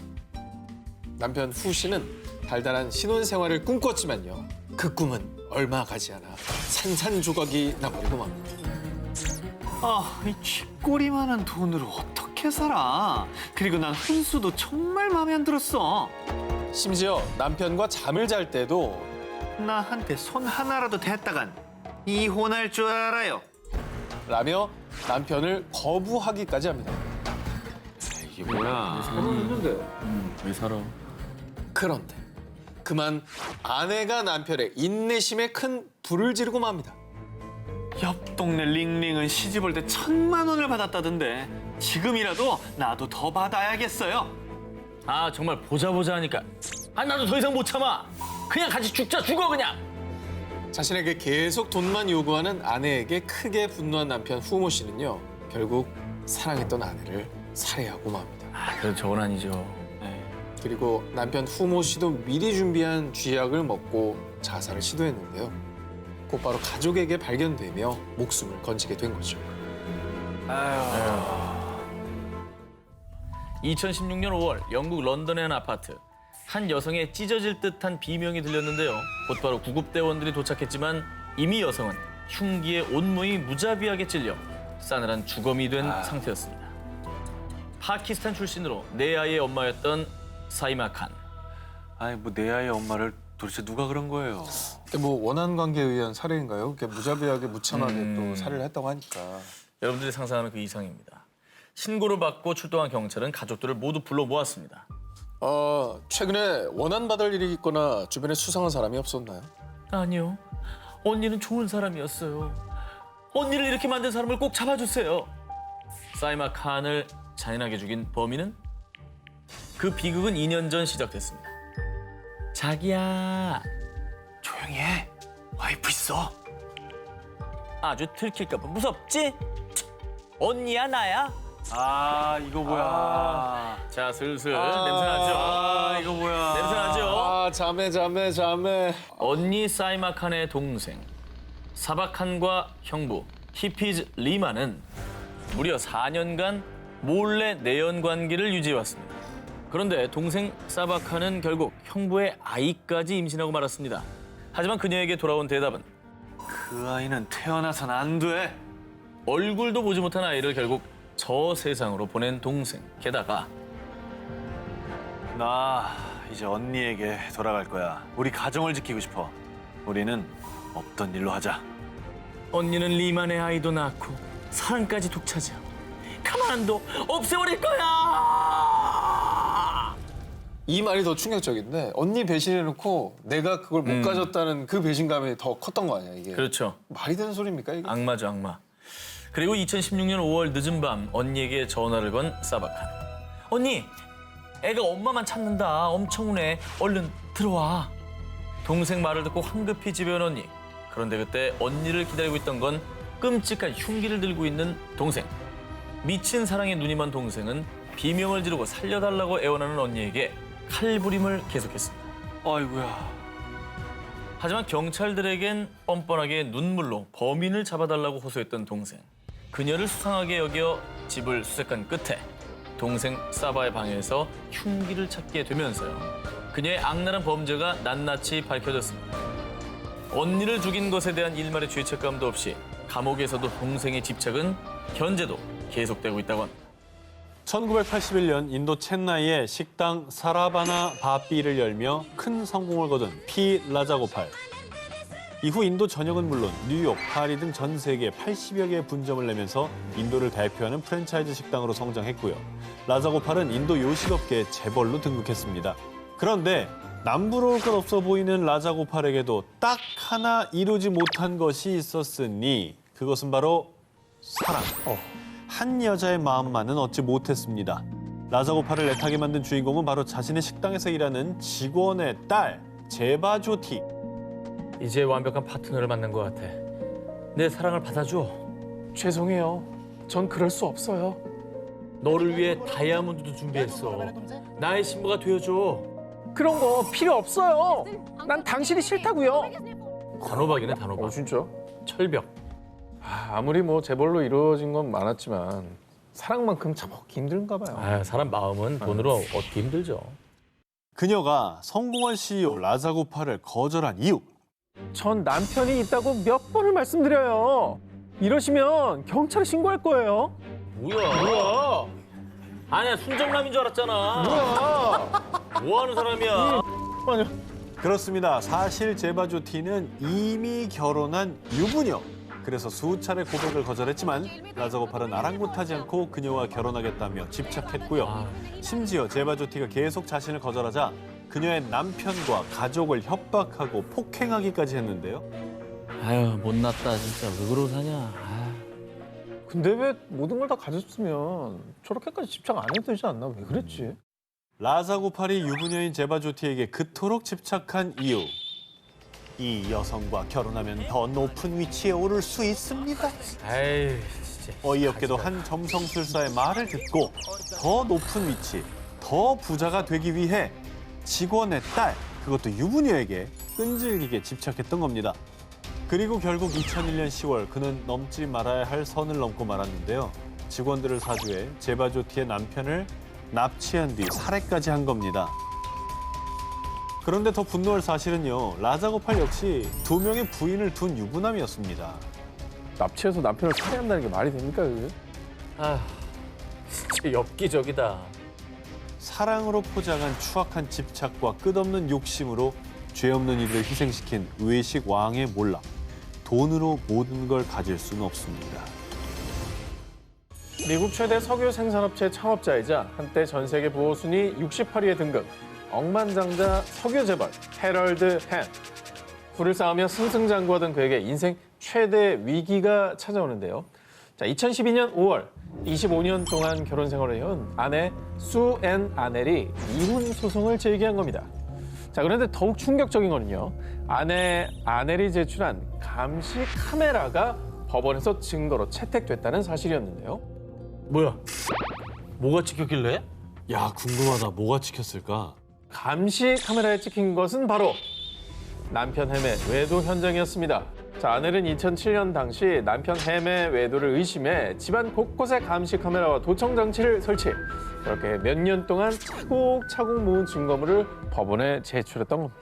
남편 후 씨는 달달한 신혼생활을 꿈꿨지만요. 그 꿈은 얼마 가지 않아 산산조각이 나버리고 맙니다. 이 쥐꼬리만한 돈으로 어떻게 살아? 그리고 난 훈수도 정말 마음에 안 들었어. 심지어 남편과 잠을 잘 때도 나한테 손 하나라도 댔다간 이혼할 줄 알아요. 라며 남편을 거부하기까지 합니다. 이게 뭐야? 왜 살아? 그런데 그만 아내가 남편의 인내심에 큰 불을 지르고 맙니다. 옆 동네 링링은 시집 올 때 1,000만 원을 받았다던데 지금이라도 나도 더 받아야겠어요. 아, 정말 보자 하니까. 나도 더 이상 못 참아. 그냥 같이 죽어 그냥. 자신에게 계속 돈만 요구하는 아내에게 크게 분노한 남편 후모 씨는요. 결국 사랑했던 아내를 살해하고 맙니다. 그래도 저건 아니죠. 그리고 남편 후모 씨도 미리 준비한 쥐약을 먹고 자살을 시도했는데요. 곧바로 가족에게 발견되며 목숨을 건지게 된 거죠. 2016년 5월 영국 런던의 한 아파트. 한 여성의 찢어질 듯한 비명이 들렸는데요. 곧바로 구급대원들이 도착했지만 이미 여성은 흉기에 온몸이 무자비하게 찔려 싸늘한 주검이 된 상태였습니다. 파키스탄 출신으로 네 아이의 엄마였던 사이마 칸. 내 아이 엄마를 도대체 누가 그런 거예요? 뭐 원한 관계에 의한 살해인가요? 무자비하게 무참하게 또 살해를 했다고 하니까. 여러분들이 상상하는 그 이상입니다. 신고를 받고 출동한 경찰은 가족들을 모두 불러 모았습니다. 최근에 원한 받을 일이 있거나 주변에 수상한 사람이 없었나요? 아니요. 언니는 좋은 사람이었어요. 언니를 이렇게 만든 사람을 꼭 잡아주세요. 사이마 칸을 잔인하게 죽인 범인은? 그 비극은 2년 전 시작됐습니다. 자기야. 조용히 해. 와이프 있어. 아주 들킬까 봐 무섭지? 언니야 나야? 이거 뭐야? 자, 슬슬 냄새나죠? 이거 뭐야? 냄새나죠? 자매. 언니 사이마 칸의 동생 사바 칸과 형부 히피즈 리마는 무려 4년간 몰래 내연 관계를 유지해왔습니다. 그런데 동생 사바 칸은 결국 형부의 아이까지 임신하고 말았습니다. 하지만 그녀에게 돌아온 대답은 그 아이는 태어나선 안 돼. 얼굴도 보지 못한 아이를 결국 저 세상으로 보낸 동생. 게다가 나 이제 언니에게 돌아갈 거야. 우리 가정을 지키고 싶어. 우리는 없던 일로 하자. 언니는 리만의 아이도 낳고 사랑까지 독차지하. 가만 안 둬. 없애버릴 거야. 이 말이 더 충격적인데 언니 배신해놓고 내가 그걸 못 가졌다는 그 배신감이 더 컸던 거 아니야 이게. 그렇죠. 말이 되는 소리입니까 이게? 악마죠, 악마. 그리고 2016년 5월 늦은 밤 언니에게 전화를 건 사바 칸. 언니, 애가 엄마만 찾는다. 엄청 우네. 얼른 들어와. 동생 말을 듣고 황급히 집에 온 언니. 그런데 그때 언니를 기다리고 있던 건 끔찍한 흉기를 들고 있는 동생. 미친 사랑에 눈이 먼 동생은 비명을 지르고 살려달라고 애원하는 언니에게 칼부림을 계속했습니다. 아이고야. 하지만 경찰들에겐 뻔뻔하게 눈물로 범인을 잡아달라고 호소했던 동생. 그녀를 수상하게 여겨 집을 수색한 끝에 동생 사바의 방에서 흉기를 찾게 되면서요. 그녀의 악랄한 범죄가 낱낱이 밝혀졌습니다. 언니를 죽인 것에 대한 일말의 죄책감도 없이 감옥에서도 동생의 집착은 현재도 계속되고 있다고 합니다. 1981년 인도 첸나이에 식당 사라바나 바삐를 열며 큰 성공을 거둔 피 라자고팔. 이후 인도 전역은 물론 뉴욕, 파리 등 전 세계 80여 개의 분점을 내면서 인도를 대표하는 프랜차이즈 식당으로 성장했고요. 라자고팔은 인도 요식업계의 재벌로 등극했습니다. 그런데 남부러울 것 없어 보이는 라자고팔에게도 딱 하나 이루지 못한 것이 있었으니 그것은 바로 사랑. 한 여자의 마음만은 얻지 못했습니다. 라자고팔을 애타게 만든 주인공은 바로 자신의 식당에서 일하는 직원의 딸, 제바조티. 이제 완벽한 파트너를 만난 것 같아. 내 사랑을 받아줘. 죄송해요. 전 그럴 수 없어요. 너를 위해 다이아몬드도 준비했어. 나의 신부가 되어줘. 그런 거 필요 없어요. 난 당신이 싫다고요. 단호박이네, 단호박. 진짜? 철벽. 아무리 뭐 재벌로 이루어진 건 많았지만 사랑만큼 참 얻기 힘든가 봐요. 아, 사람 마음은 돈으로 얻기 힘들죠. 그녀가 성공한 CEO 라자고팔을 거절한 이유. 전 남편이 있다고 몇 번을 말씀드려요. 이러시면 경찰에 신고할 거예요. 뭐야? 아니야, 순정남인 줄 알았잖아. 뭐 하는 사람이야? 그렇습니다. 사실 제바조티는 이미 결혼한 유부녀. 그래서 수차례 고백을 거절했지만 라자고팔은 아랑곳하지 않고 그녀와 결혼하겠다며 집착했고요. 심지어 제바조티가 계속 자신을 거절하자 그녀의 남편과 가족을 협박하고 폭행하기까지 했는데요. 아유, 못났다 진짜. 왜 그러고 사냐. 근데 왜 모든 걸 다 가졌으면 저렇게까지 집착 안 해도 되지 않나? 왜 그랬지? 라자고팔이 유부녀인 제바조티에게 그토록 집착한 이유. 이 여성과 결혼하면 더 높은 위치에 오를 수 있습니다. 에이, 진짜. 어이없게도 한 점성술사의 말을 듣고 더 높은 위치, 더 부자가 되기 위해 직원의 딸, 그것도 유부녀에게 끈질기게 집착했던 겁니다. 그리고 결국 2001년 10월 그는 넘지 말아야 할 선을 넘고 말았는데요. 직원들을 사주해 제바조티의 남편을 납치한 뒤 살해까지 한 겁니다. 그런데 더 분노할 사실은요. 라자고팔 역시 2명의 부인을 둔 유부남이었습니다. 납치해서 남편을 살해한다는 게 말이 됩니까, 그게? 아, 진짜 엽기적이다. 사랑으로 포장한 추악한 집착과 끝없는 욕심으로 죄 없는 이들을 희생시킨 외식 왕의 몰락. 돈으로 모든 걸 가질 수는 없습니다. 미국 최대 석유 생산업체 창업자이자 한때 전 세계 부호 순위 68위에 등극. 억만장자 석유 재벌 해럴드 헨. 부를 쌓으며 승승장구하던 그에게 인생 최대 위기가 찾아오는데요. 자, 2012년 5월 25년 동안 결혼 생활을 해온 아내 수앤 아넬이 이혼 소송을 제기한 겁니다. 자, 그런데 더욱 충격적인 거는요. 아내 아넬이 제출한 감시 카메라가 법원에서 증거로 채택됐다는 사실이었는데요. 뭐야? 뭐가 찍혔길래? 야, 궁금하다. 뭐가 찍혔을까? 감시 카메라에 찍힌 것은 바로 남편 햄의 외도 현장이었습니다. 자, 아넬은 2007년 당시 남편 햄의 외도를 의심해 집안 곳곳에 감시 카메라와 도청 장치를 설치. 그렇게 몇 년 동안 차곡차곡 모은 증거물을 법원에 제출했던 겁니다.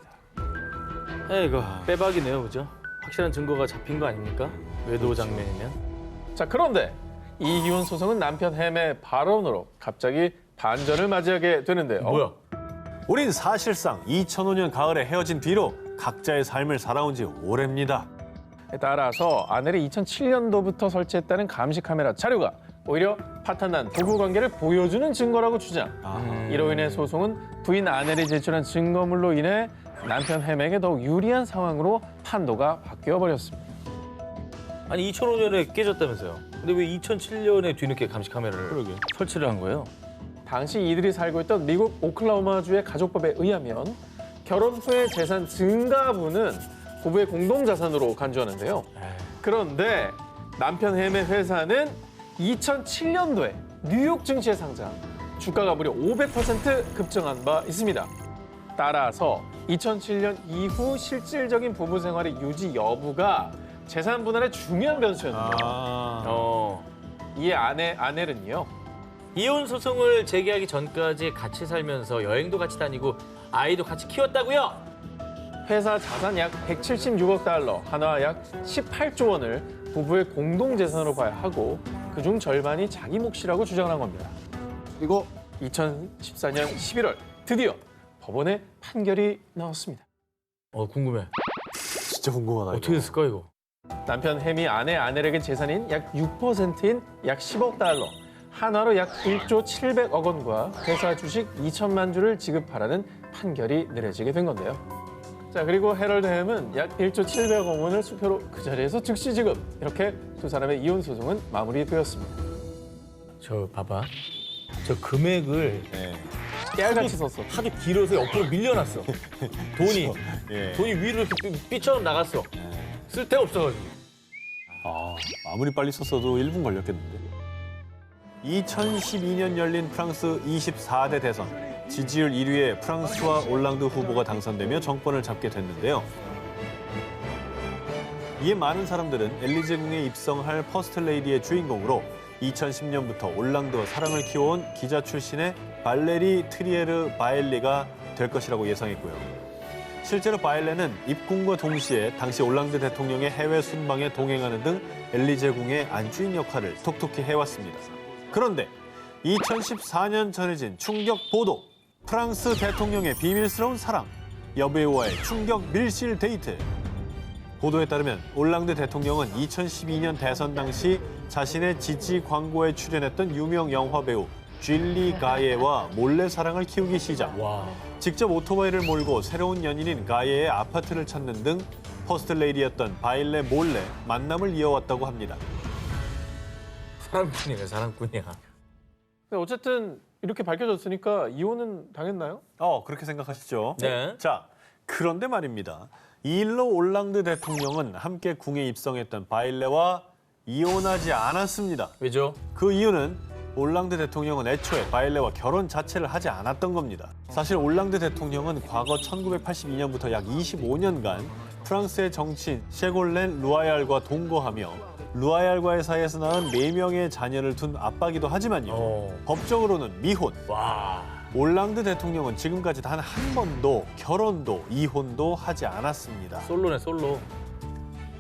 에이구, 빼박이네요, 그죠? 확실한 증거가 잡힌 거 아닙니까? 외도 장면이면. 자, 그런데 이 이혼 소송은 남편 햄의 발언으로 갑자기 반전을 맞이하게 되는데요. 뭐야? 우린 사실상 2005년 가을에 헤어진 뒤로 각자의 삶을 살아온 지 오래입니다. 따라서 아넬이 2007년도부터 설치했다는 감시 카메라 자료가 오히려 파탄난 부부관계를 보여주는 증거라고 주장. 이로 인해 소송은 부인 아넬이 제출한 증거물로 인해 남편 햄에게 더욱 유리한 상황으로 판도가 바뀌어버렸습니다. 아니 2005년에 깨졌다면서요. 근데 왜 2007년에 뒤늦게 감시 카메라를 설치를 한 거예요? 당시 이들이 살고 있던 미국 오클라호마주의 가족법에 의하면 결혼 후의 재산 증가분은 부부의 공동자산으로 간주하는데요. 그런데 남편 햄의 회사는 2007년도에 뉴욕 증시에 상장, 주가가 무려 500% 급증한 바 있습니다. 따라서 2007년 이후 실질적인 부부 생활의 유지 여부가 재산 분할의 중요한 변수였는데요. 이에 아넬은요. 이혼 소송을 제기하기 전까지 같이 살면서 여행도 같이 다니고 아이도 같이 키웠다고요? 회사 자산 약 176억 달러, 한화 약 18조 원을 부부의 공동 재산으로 봐야 하고 그중 절반이 자기 몫이라고 주장을 한 겁니다. 그리고 2014년 11월 드디어 법원의 판결이 나왔습니다. 궁금해. 진짜 궁금하다. 어떻게 됐을까 이거? 남편 햄이 아내 아넬에게 재산인 약 6%인 약 10억 달러, 한화로 약 1조 700억 원과 회사 주식 2천만 주를 지급하라는 판결이 내려지게 된 건데요. 자, 그리고 해럴드 햄은 약 1조 700억 원을 수표로 그 자리에서 즉시 지급. 이렇게 두 사람의 이혼 소송은 마무리되었습니다. 저 봐봐. 저 금액을 깨알같이 썼어. 하도 길어서 옆으로 밀려났어. 돈이 예. 돈이 위로 이렇게 삐처럼 나갔어. 쓸데가 없어가지고. 아무리 빨리 썼어도 1분 걸렸겠는데. 2012년 열린 프랑스 24대 대선. 지지율 1위의 프랑스와 올랑드 후보가 당선되며 정권을 잡게 됐는데요. 이에 많은 사람들은 엘리제궁에 입성할 퍼스트 레이디의 주인공으로 2010년부터 올랑드와 사랑을 키워온 기자 출신의 발레리 트리에르 바엘리가 될 것이라고 예상했고요. 실제로 바엘레는 입궁과 동시에 당시 올랑드 대통령의 해외 순방에 동행하는 등 엘리제궁의 안주인 역할을 톡톡히 해왔습니다. 그런데 2014년 전해진 충격 보도, 프랑스 대통령의 비밀스러운 사랑, 여배우와의 충격 밀실 데이트. 보도에 따르면 올랑드 대통령은 2012년 대선 당시 자신의 지지 광고에 출연했던 유명 영화 배우 줄리 가예와 몰래 사랑을 키우기 시작. 직접 오토바이를 몰고 새로운 연인인 가예의 아파트를 찾는 등 퍼스트 레이디였던 바일레 몰래 만남을 이어왔다고 합니다. 사랑꾼이네, 사랑꾼이야. 근데 어쨌든 이렇게 밝혀졌으니까 이혼은 당했나요? 그렇게 생각하시죠? 네. 자, 그런데 말입니다. 이 일로 올랑드 대통령은 함께 궁에 입성했던 바일레와 이혼하지 않았습니다. 왜죠? 그 이유는 올랑드 대통령은 애초에 바일레와 결혼 자체를 하지 않았던 겁니다. 사실 올랑드 대통령은 과거 1982년부터 약 25년간 프랑스의 정치인 셰골렌 루아얄과 동거하며 루아얄과의 사이에서 낳은 4명의 자녀를 둔 아빠기도 하지만요. 법적으로는 미혼. 올랑드 대통령은 지금까지 단 한 번도 결혼도 이혼도 하지 않았습니다. 솔로네, 솔로.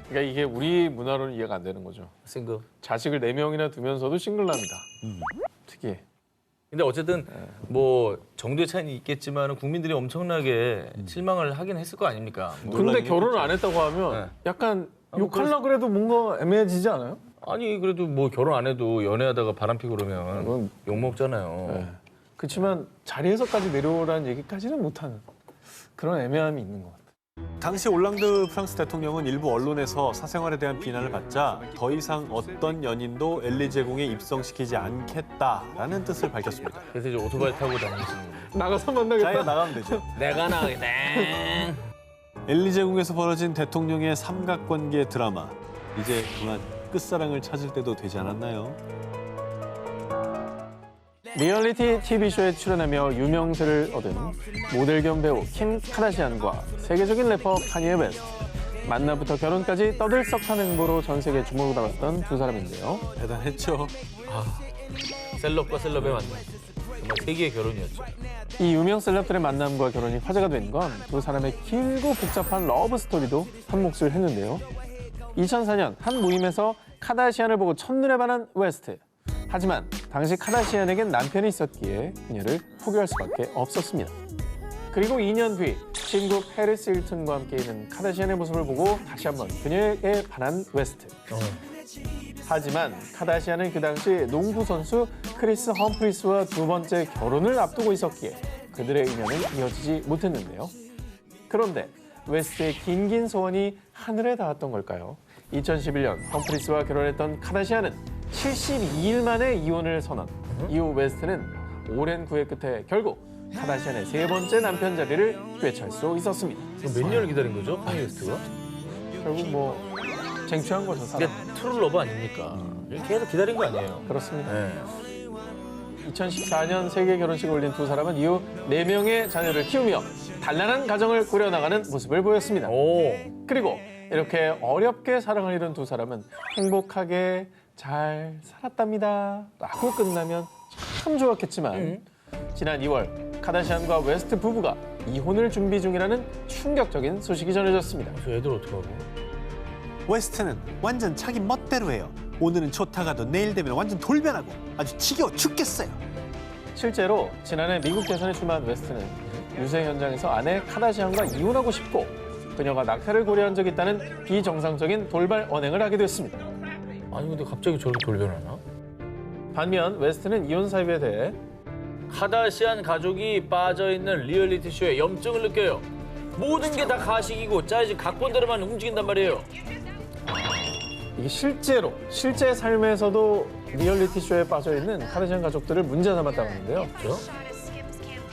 그러니까 이게 우리 문화로는 이해가 안 되는 거죠. 싱글. 자식을 4명이나 두면서도 싱글랍니다. 특이해. 근데 어쨌든 뭐 정도의 차이는 있겠지만 국민들이 엄청나게 실망을 하긴 했을 거 아닙니까? 근데 결혼을 안 했다고 하면 약간 욕하려고 그래도 뭔가 애매해지지 않아요? 아니 그래도 뭐 결혼 안 해도 연애하다가 바람 피고 그러면 그건- 욕 먹잖아요. 네. 그렇지만 자리에서까지 내려오라는 얘기까지는 못하는 그런 애매함이 있는 것 같아요. 당시 올랑드 프랑스 대통령은 일부 언론에서 사생활에 대한 비난을 받자 더 이상 어떤 연인도 엘리제궁에 입성시키지 않겠다라는 뜻을 밝혔습니다. 그래서 이제 오토바이 타고 다니시는 나가서 만나겠다. 자기가 나가면 되죠. 내가 나가겠다. 엘리제궁에서 벌어진 대통령의 삼각관계 드라마. 이제 그만 끝사랑을 찾을 때도 되지 않았나요? 리얼리티 TV쇼에 출연하며 유명세를 얻은 모델 겸 배우 킴 카다시안과 세계적인 래퍼 카니에 웨스트. 만남부터 결혼까지 떠들썩한 행보로 전 세계에 주목을 받았던 두 사람인데요. 대단했죠. 셀럽과 셀럽의 만남. 정말 세계의 결혼이었죠. 이 유명 셀럽들의 만남과 결혼이 화제가 된 건 두 사람의 길고 복잡한 러브 스토리도 한 몫을 했는데요. 2004년 한 모임에서 카다시안을 보고 첫눈에 반한 웨스트. 하지만 당시 카다시안에겐 남편이 있었기에 그녀를 포기할 수밖에 없었습니다. 그리고 2년 뒤 친구 페리스 힐튼과 함께 있는 카다시안의 모습을 보고 다시 한번 그녀에게 반한 웨스트. 하지만 카다시안은 그 당시 농구 선수 크리스 험프리스와 두 번째 결혼을 앞두고 있었기에 그들의 인연은 이어지지 못했는데요. 그런데 웨스트의 긴긴 소원이 하늘에 닿았던 걸까요? 2011년 험프리스와 결혼했던 카다시안은 72일 만에 이혼을 선언. 이후 웨스트는 오랜 구애 끝에 결국 카다시안의 세 번째 남편 자리를 꿰찰 수 있었습니다. 몇 년을 기다린 거죠, 카니 웨스트가? 결국 뭐 쟁취한 거죠, 사람. 이게 트루러브 아닙니까? 계속 기다린 거 아니에요? 그렇습니다. 네. 2014년 세계 결혼식을 올린 두 사람은 이후 4명의 자녀를 키우며 단란한 가정을 꾸려나가는 모습을 보였습니다. 그리고 이렇게 어렵게 사랑을 이룬 두 사람은 행복하게 잘 살았답니다. 라고 끝나면 참 좋았겠지만 지난 2월 카다시안과 웨스트 부부가 이혼을 준비 중이라는 충격적인 소식이 전해졌습니다. 저 애들 어떡하고? 웨스트는 완전 자기 멋대로 해요. 오늘은 좋다가도 내일 되면 완전 돌변하고 아주 지겨워 죽겠어요. 실제로 지난해 미국 대선에 출마한 웨스트는 유세 현장에서 아내 카다시안과 이혼하고 싶고 그녀가 낙태를 고려한 적이 있다는 비정상적인 돌발 언행을 하게 됐습니다. 아니 근데 갑자기 저렇게 돌변하나? 반면 웨스트는 이혼 사유에 대해 카다시안 가족이 빠져있는 리얼리티 쇼에 염증을 느껴요. 모든 게 다 가식이고 짜여진 각본대로만 움직인단 말이에요. 이게 실제 삶에서도 리얼리티 쇼에 빠져 있는 카다시안 가족들을 문제 삼았다고 하는데요.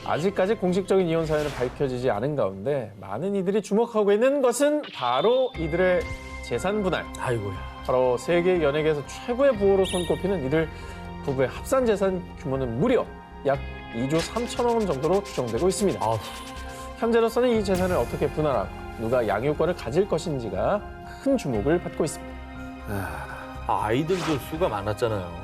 아직까지 공식적인 이혼 사연은 밝혀지지 않은 가운데 많은 이들이 주목하고 있는 것은 바로 이들의 재산 분할. 아이고야. 바로 세계 연예계에서 최고의 부호로 손꼽히는 이들 부부의 합산 재산 규모는 무려 약 2조 3천억 원 정도로 추정되고 있습니다. 아우. 현재로서는 이 재산을 어떻게 분할하고 누가 양육권을 가질 것인지가 큰 주목을 받고 있습니다. 아이들도 수가 많았잖아요.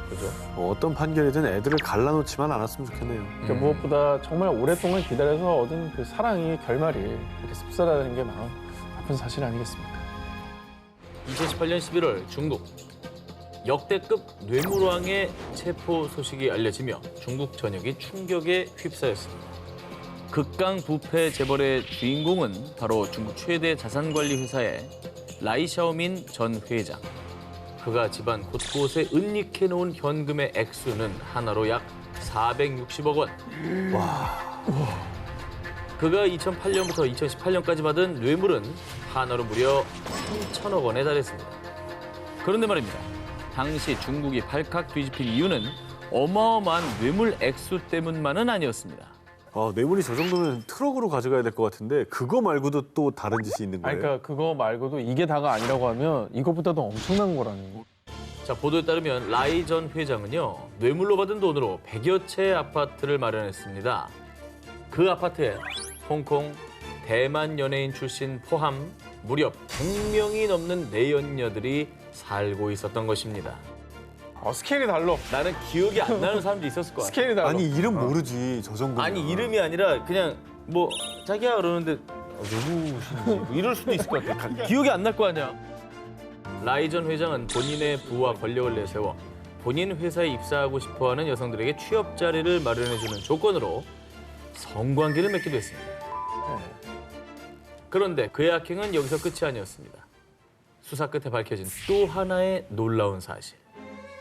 그죠? 어떤 판결이든 애들을 갈라놓지만 않았으면 좋겠네요. 그러니까 무엇보다 정말 오랫동안 기다려서 얻은 그 사랑이 결말이 이렇게 씁쓸하다는 게 마음 아픈 사실 아니겠습니까? 2018년 11월 중국 역대급 뇌물왕의 체포 소식이 알려지며 중국 전역이 충격에 휩싸였습니다. 극강 부패 재벌의 주인공은 바로 중국 최대 자산관리 회사의 라이샤오민 전 회장. 그가 집안 곳곳에 은닉해 놓은 현금의 액수는 하나로 약 460억 원. 그가 2008년부터 2018년까지 받은 뇌물은 하나로 무려 3천억 원에 달했습니다. 그런데 말입니다. 당시 중국이 발칵 뒤집힌 이유는 어마어마한 뇌물 액수 때문만은 아니었습니다. 뇌물이 저 정도면 트럭으로 가져가야 될 것 같은데 그거 말고도 또 다른 짓이 있는 거예요? 그러니까 그거 말고도 이게 다가 아니라고 하면 이것보다도 엄청난 거라는 거. 자, 보도에 따르면 라이 전 회장은요, 뇌물로 받은 돈으로 100여 채의 아파트를 마련했습니다. 그 아파트에 홍콩, 대만 연예인 출신 포함 무려 100명이 넘는 내연녀들이 살고 있었던 것입니다. 스케일이 달라. 나는 기억이 안 나는 사람도 있었을 것 같아. 스케일이 달라. 아니 이름 모르지 저 정도. 아니 이름이 아니라 그냥 뭐 자기야 그러는데 누구신지 뭐 이럴 수도 있을 것 같아. 기억이 안 날 거 아니야. 라이 전 회장은 본인의 부와 권력을 내세워 본인 회사에 입사하고 싶어하는 여성들에게 취업 자리를 마련해주는 조건으로 성관계를 맺기도 했습니다. 그런데 그의 악행은 여기서 끝이 아니었습니다. 수사 끝에 밝혀진 또 하나의 놀라운 사실.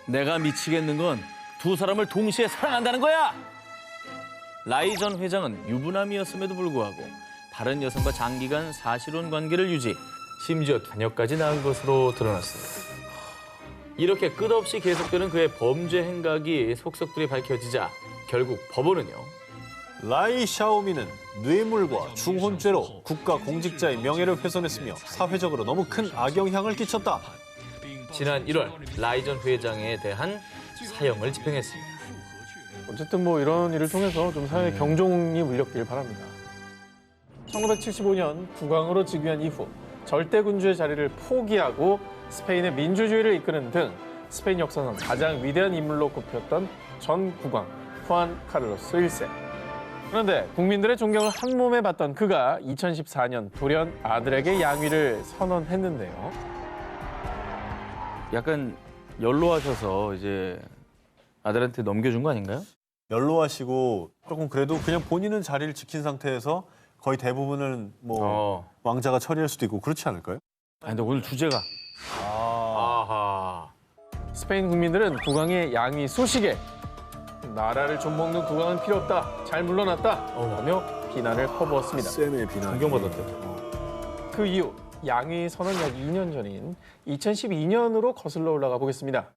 내가 미치겠는 건 두 사람을 동시에 사랑한다는 거야! 라이 전 회장은 유부남이었음에도 불구하고 다른 여성과 장기간 사실혼 관계를 유지, 심지어 자녀까지 낳은 것으로 드러났습니다. 이렇게 끝없이 계속되는 그의 범죄 행각이 속속들이 밝혀지자 결국 법원은요. 라이 샤오미는 뇌물과 중혼죄로 국가 공직자의 명예를 훼손했으며 사회적으로 너무 큰 악영향을 끼쳤다. 지난 1월 라이 전 회장에 대한 사형을 집행했습니다. 어쨌든 뭐 이런 일을 통해서 좀 사회에 경종이 울렸길 바랍니다. 1975년 국왕으로 즉위한 이후 절대군주의 자리를 포기하고 스페인의 민주주의를 이끄는 등 스페인 역사상 가장 위대한 인물로 꼽혔던 전 국왕 후안 카를로스 1세. 그런데 국민들의 존경을 한 몸에 받던 그가 2014년 돌연 아들에게 양위를 선언했는데요. 약간 연로하셔서 이제 아들한테 넘겨준 거 아닌가요? 연로하시고 조금 그래도 그냥 본인은 자리를 지킨 상태에서 거의 대부분은 뭐 왕자가 처리할 수도 있고 그렇지 않을까요? 아니 근데 오늘 주제가 아하. 스페인 국민들은 국왕의 양위 소식에 나라를 좀먹는 국왕은 필요 없다, 잘 물러났다 라며 비난을 퍼부었습니다. 쌤의 비난. 존경받았대. 그 이후 양위 선언 약 2년 전인 2012년으로 거슬러 올라가 보겠습니다.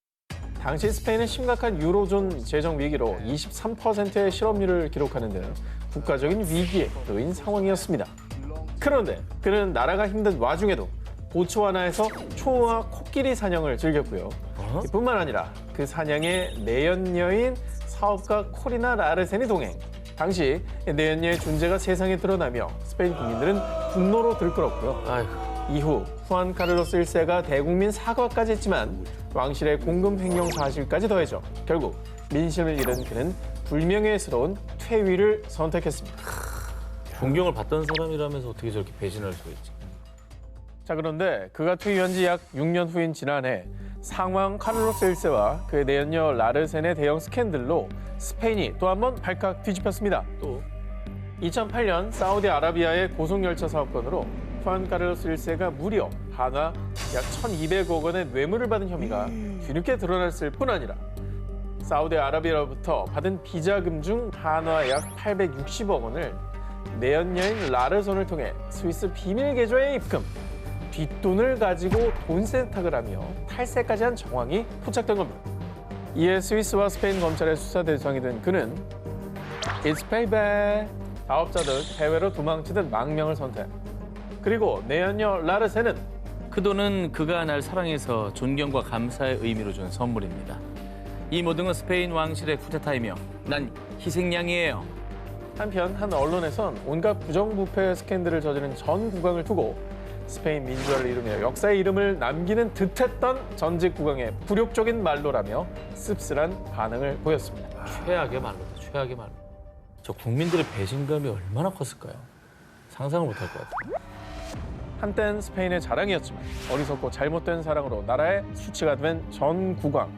당시 스페인은 심각한 유로존 재정 위기로 23%의 실업률을 기록하는 등 국가적인 위기에 놓인 상황이었습니다. 그런데 그는 나라가 힘든 와중에도 보츠와나에서 초호와 코끼리 사냥을 즐겼고요. 뿐만 아니라 그 사냥에 내연녀인 사업가 코리나 라르센이 동행. 당시 내연녀의 존재가 세상에 드러나며 스페인 국민들은 분노로 들끓었고요. 아이고. 이후 후안 카를로스 1세가 대국민 사과까지 했지만 왕실의 공금 횡령 사실까지 더해져 결국 민심을 잃은 그는 불명예스러운 퇴위를 선택했습니다. 존경을 받던 사람이라면서 어떻게 저렇게 배신할 수가 있지? 자, 그런데 그가 퇴위한 지 약 6년 후인 지난해 상왕 카를로스 1세와 그의 내연녀 라르센의 대형 스캔들로 스페인이 또 한 번 발칵 뒤집혔습니다. 또 2008년 사우디아라비아의 고속열차 사업권으로 후안 카를로스 1세가 무려 한화 약 1,200억 원의 뇌물을 받은 혐의가 뒤늦게 드러났을 뿐 아니라 사우디아라비아로부터 받은 비자금 중 한화 약 860억 원을 내연녀인 라르손을 통해 스위스 비밀 계좌에 입금, 뒷돈을 가지고 돈 세탁을 하며 탈세까지 한 정황이 포착된 겁니다. 이에 스위스와 스페인 검찰의 수사 대상이 된 그는 It's payback. 사업자들 해외로 도망치듯 망명을 선택. 그리고 내연녀 라르센은 그 돈은 그가 날 사랑해서 존경과 감사의 의미로 준 선물입니다. 이 모든 건 스페인 왕실의 쿠데타이며 난 희생양이에요. 한편 한 언론에선 온갖 부정부패 스캔들을 저지른 전 국왕을 두고 스페인 민주화를 이루며 역사의 이름을 남기는 듯했던 전직 국왕의 굴욕적인 말로라며 씁쓸한 반응을 보였습니다. 최악의 말로다, 최악의 말로. 저 국민들의 배신감이 얼마나 컸을까요? 상상을 못할 것 같아요. 한땐 스페인의 자랑이었지만 어리석고 잘못된 사랑으로 나라의 수치가 된 전 국왕.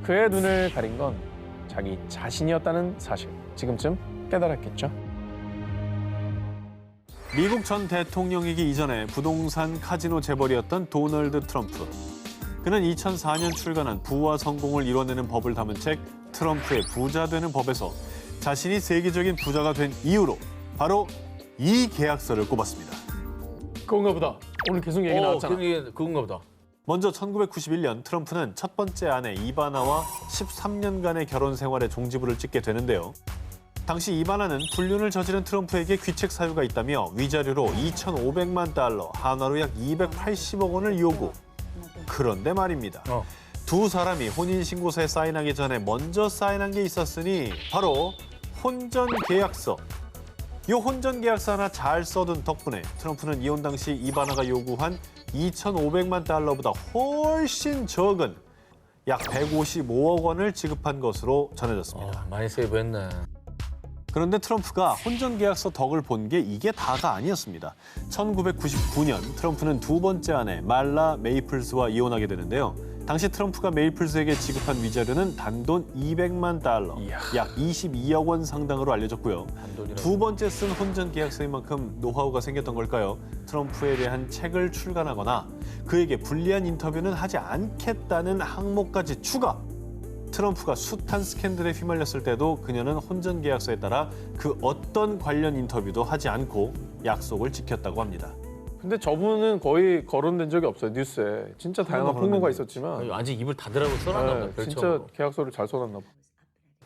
그의 눈을 가린 건 자기 자신이었다는 사실. 지금쯤 깨달았겠죠? 미국 전 대통령이기 이전에 부동산 카지노 재벌이었던 도널드 트럼프. 그는 2004년 출간한 부와 성공을 이뤄내는 법을 담은 책 트럼프의 부자 되는 법에서 자신이 세계적인 부자가 된 이유로 바로 이 계약서를 꼽았습니다. 그건가 보다. 오늘 계속 얘기 나왔잖아. 그건가 보다. 먼저 1991년 트럼프는 첫 번째 아내 이바나와 13년간의 결혼 생활에 종지부를 찍게 되는데요. 당시 이바나는 불륜을 저지른 트럼프에게 귀책 사유가 있다며 위자료로 2,500만 달러, 한화로 약 280억 원을 요구. 그런데 말입니다. 두 사람이 혼인신고서에 사인하기 전에 먼저 사인한 게 있었으니 바로 혼전계약서. 이 혼전계약서 하나 잘 써둔 덕분에 트럼프는 이혼 당시 이바나가 요구한 2,500만 달러보다 훨씬 적은 약 155억 원을 지급한 것으로 전해졌습니다. 많이 세이브했네. 그런데 트럼프가 혼전계약서 덕을 본 게 이게 다가 아니었습니다. 1999년 트럼프는 두 번째 아내 말라 메이플스와 이혼하게 되는데요. 당시 트럼프가 메이플스에게 지급한 위자료는 단돈 200만 달러, 약 22억 원 상당으로 알려졌고요. 두 번째 쓴 혼전계약서인 만큼 노하우가 생겼던 걸까요? 트럼프에 대한 책을 출간하거나 그에게 불리한 인터뷰는 하지 않겠다는 항목까지 추가! 트럼프가 숱한 스캔들에 휘말렸을 때도 그녀는 혼전계약서에 따라 그 어떤 관련 인터뷰도 하지 않고 약속을 지켰다고 합니다. 근데 저분은 거의 거론된 적이 없어요, 뉴스에. 진짜 다양한 폭로가 있었지만. 완전 입을 닫으라고 써놨나 보다. 네, 진짜 계약서를 잘 써놨나 봐.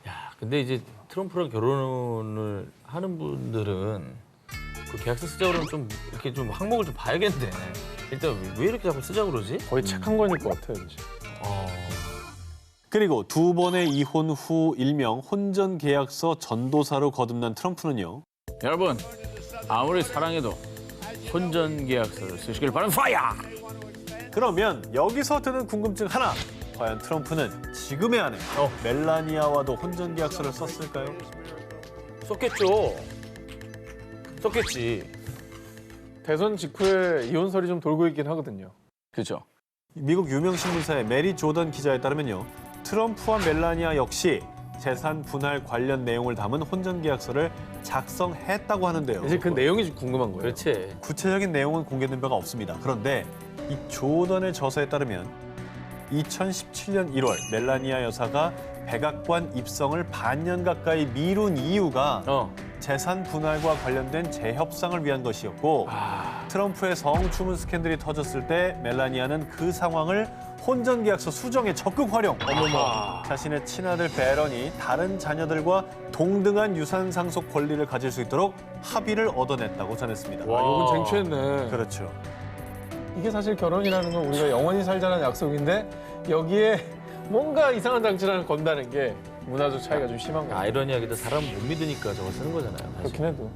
야, 근데 이제 트럼프랑 결혼을 하는 분들은 그 계약서 쓰자고 그러면 좀 이렇게 좀 항목을 좀 봐야겠네. 일단 왜 이렇게 자꾸 쓰자고 그러지? 거의 책 한 권일 것 같아요, 이제. 그리고 두 번의 이혼 후 일명 혼전계약서 전도사로 거듭난 트럼프는요. 여러분, 아무리 사랑해도 혼전계약서를 쓰시길 바랍니다. 파이어! 그러면 여기서 드는 궁금증 하나. 과연 트럼프는 지금의 아내 멜라니아와도 혼전계약서를 썼을까요? 썼겠죠. 썼겠지. 대선 직후에 이혼설이 좀 돌고 있긴 하거든요. 그렇죠. 미국 유명 신문사의 메리 조던 기자에 따르면요. 트럼프와 멜라니아 역시 재산 분할 관련 내용을 담은 혼전계약서를 작성했다고 하는데요. 이제 그 내용이 좀 궁금한 거예요. 그렇지. 구체적인 내용은 공개된 바가 없습니다. 그런데 이 조던의 저서에 따르면 2017년 1월 멜라니아 여사가 백악관 입성을 반년 가까이 미룬 이유가 재산 분할과 관련된 재협상을 위한 것이었고 트럼프의 성추문 스캔들이 터졌을 때 멜라니아는 그 상황을 혼전계약서 수정에 적극 활용. 자신의 친아들 베런이 다른 자녀들과 동등한 유산 상속 권리를 가질 수 있도록 합의를 얻어냈다고 전했습니다. 이건 쟁취했네. 그렇죠. 이게 사실 결혼이라는 건 우리가 영원히 살자는 약속인데 여기에 뭔가 이상한 장치를 건다는 게 문화적 차이가 좀 심한 거예요. 아이러니하게도 사람 못 믿으니까 저걸 쓰는 거잖아요. 사실. 그렇긴 해도.